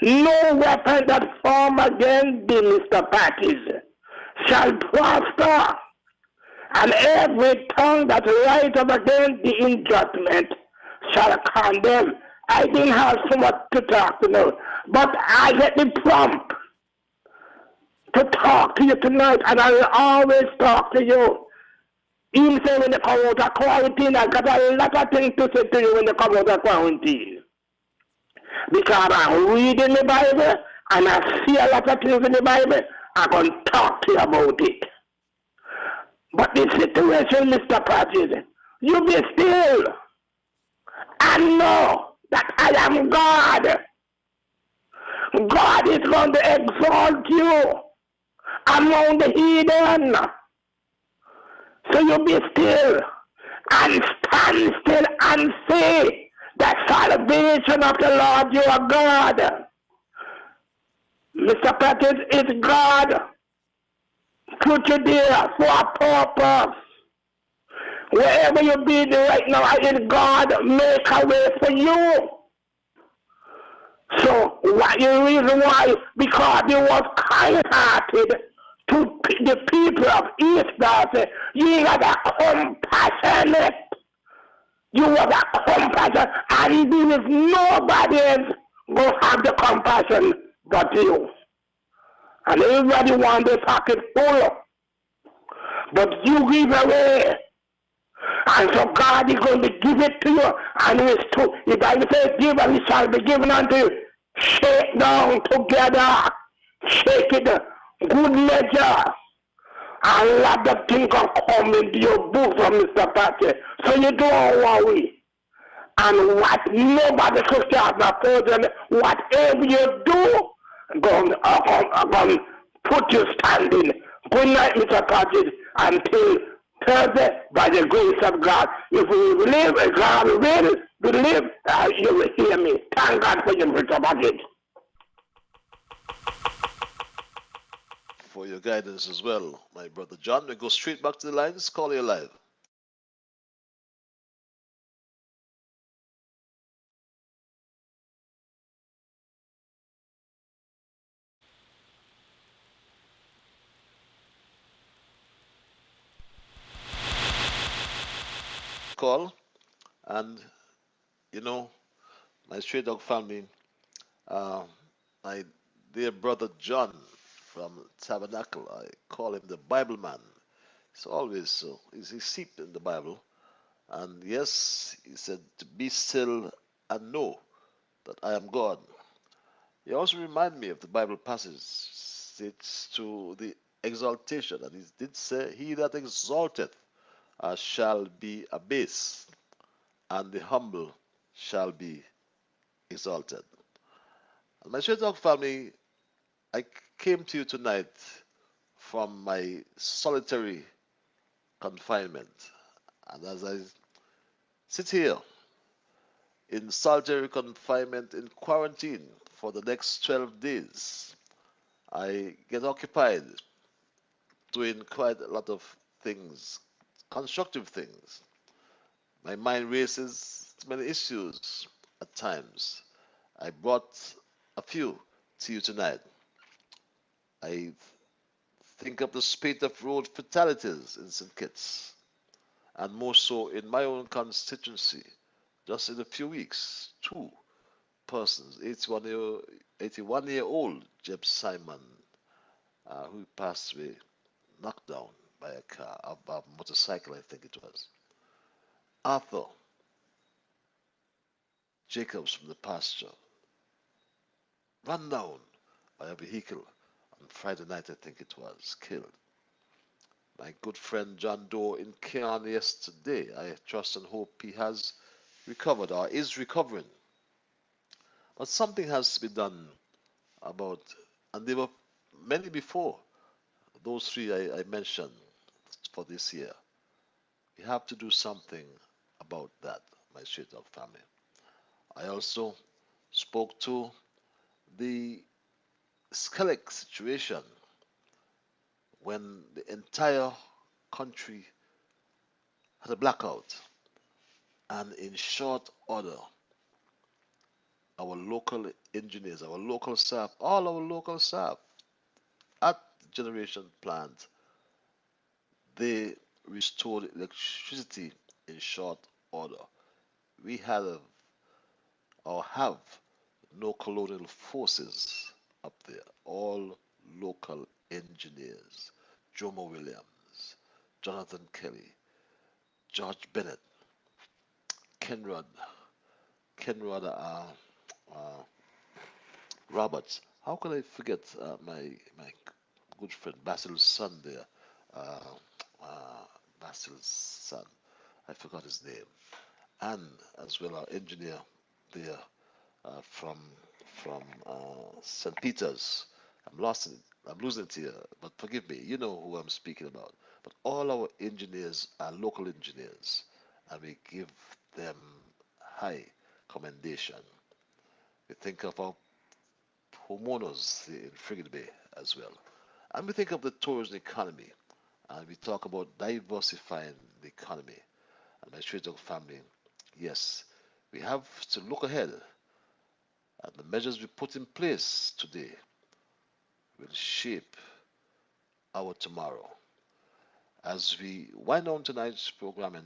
no weapon that form against thee, Mr. Patches, shall prosper. And every tongue that rise up against thee in judgment shall condemn. I didn't have so much to talk to you, but I get the prompt to talk to you tonight, and I will always talk to you. Even say when you come out of quarantine, I got a lot of things to say to you when you come out of quarantine. Because I'm reading the Bible, and I see a lot of things in the Bible, I'm going to talk to you about it. But the situation, Mr. Patches, you be still and know that I am God. God is going to exalt you among the heathen. So you be still and stand still and say that salvation of the Lord your God. Mr. Patches is God. Put you there for a purpose. Wherever you be right now, is God make a way for you. So what the reason why? Because you was kind-hearted to the people of East Darcy. You had a compassionate. You was a compassion, and there is nobody else will have the compassion but you. And everybody want their pocket full. But you give away. And so God is going to give it to you. And it's true. The Bible says, give and it shall be given unto you. Shake down together. Shake it. Good measure. And let the thing come into your book from Mr. Patrick. So you don't worry. And what nobody could start my person, whatever you do, going to put you standing. Good night, Mr. Patrick, until Thursday, by the grace of God. If we believe God will believe, you will hear me. Thank God for you, Mr. Patrick. For your guidance as well, my brother John. We go straight back to the lines. Call you live. Call, and you know, my Stray Dog family, my dear brother John from Tabernacle, I call him the Bible man. He's always so. He's steeped in the Bible. And yes, he said, to be still and know that I am God. He also reminded me of the Bible passage. It's to the exaltation. And he did say, he that exalteth shall be abased, and the humble shall be exalted. And my Straight Talk family, I came to you tonight from my solitary confinement. And as I sit here in solitary confinement in quarantine for the next 12 days, I get occupied doing quite a lot of things, constructive things. My mind races to many issues at times. I brought a few to you tonight. I think of the spate of road fatalities in St. Kitts, and more so in my own constituency. Just in a few weeks, 2 persons. 81-year-old Jeb Simon, who passed away, knocked down by a car, a motorcycle, I think it was. Arthur Jacobs from the pasture, run down by a vehicle on Friday night, I think it was, killed. My good friend John Doe in Cairn yesterday, I trust and hope he has recovered or is recovering. But something has to be done about, and there were many before, those three I mentioned for this year. We have to do something about that, my Straight Talk family. I also spoke to the Skellig situation when the entire country had a blackout, and in short order, our local engineers, our local staff, all our local staff at the generation plant, they restored electricity in short order. We have no colonial forces up there, all local engineers. Jomo Williams, Jonathan Kelly, George Bennett, Kenrod Roberts. How could I forget my good friend Basil's son there? Basil's son. I forgot his name. And as well our engineer there from St. Peter's. I'm losing it here, but forgive me. You know who I'm speaking about. But all our engineers are local engineers, and we give them high commendation. We think of our homeowners in Frigate Bay as well. And we think of the tourism economy, and we talk about diversifying the economy. And my Straight Talk family, yes, we have to look ahead, and the measures we put in place today will shape our tomorrow. As we wind down tonight's programming,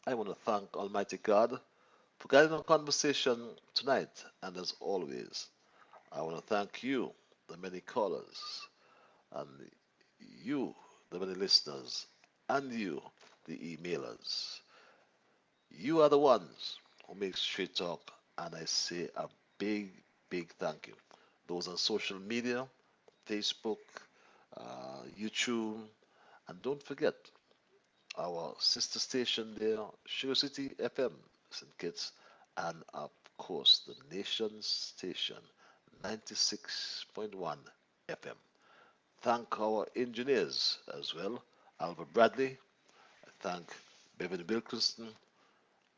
I want to thank Almighty God for guiding our conversation tonight, and as always, I want to thank you, the many callers, and you, the many listeners, and you, the emailers. You are the ones who make Straight Talk, and I say a big, big thank you. Those on social media, Facebook, YouTube, and don't forget our sister station there, Sugar City FM, St. Kitts, and of course the nation's station, 96.1 FM. Thank our engineers as well, Albert Bradley. I thank Bevan Wilkinson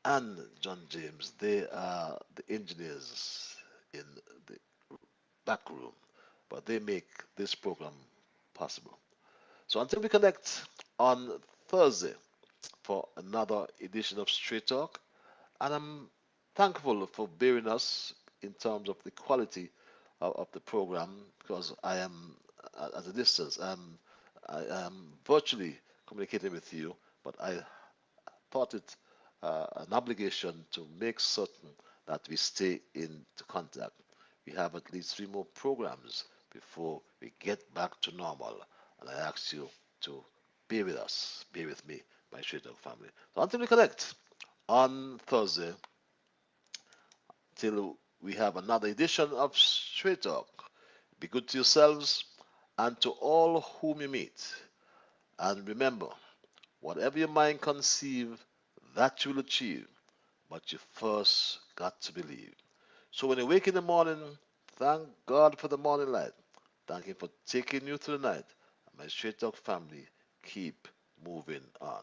and John James. They are the engineers in the back room, but they make this program possible. So until we connect on Thursday for another edition of Straight Talk, and I'm thankful for bearing us in terms of the quality of the program, because I am at a distance. I am virtually communicating with you, but I thought it an obligation to make certain that we stay into contact. We have at least 3 more programs before we get back to normal, and I ask you to bear with us, bear with me, my Straight Talk family. So until we connect on Thursday, till we have another edition of Straight Talk, be good to yourselves and to all whom you meet. And remember, whatever your mind conceive, that you will achieve, but you first got to believe. So when you wake in the morning, thank God for the morning light. Thank Him for taking you through the night. And my Straight Talk family, keep moving on.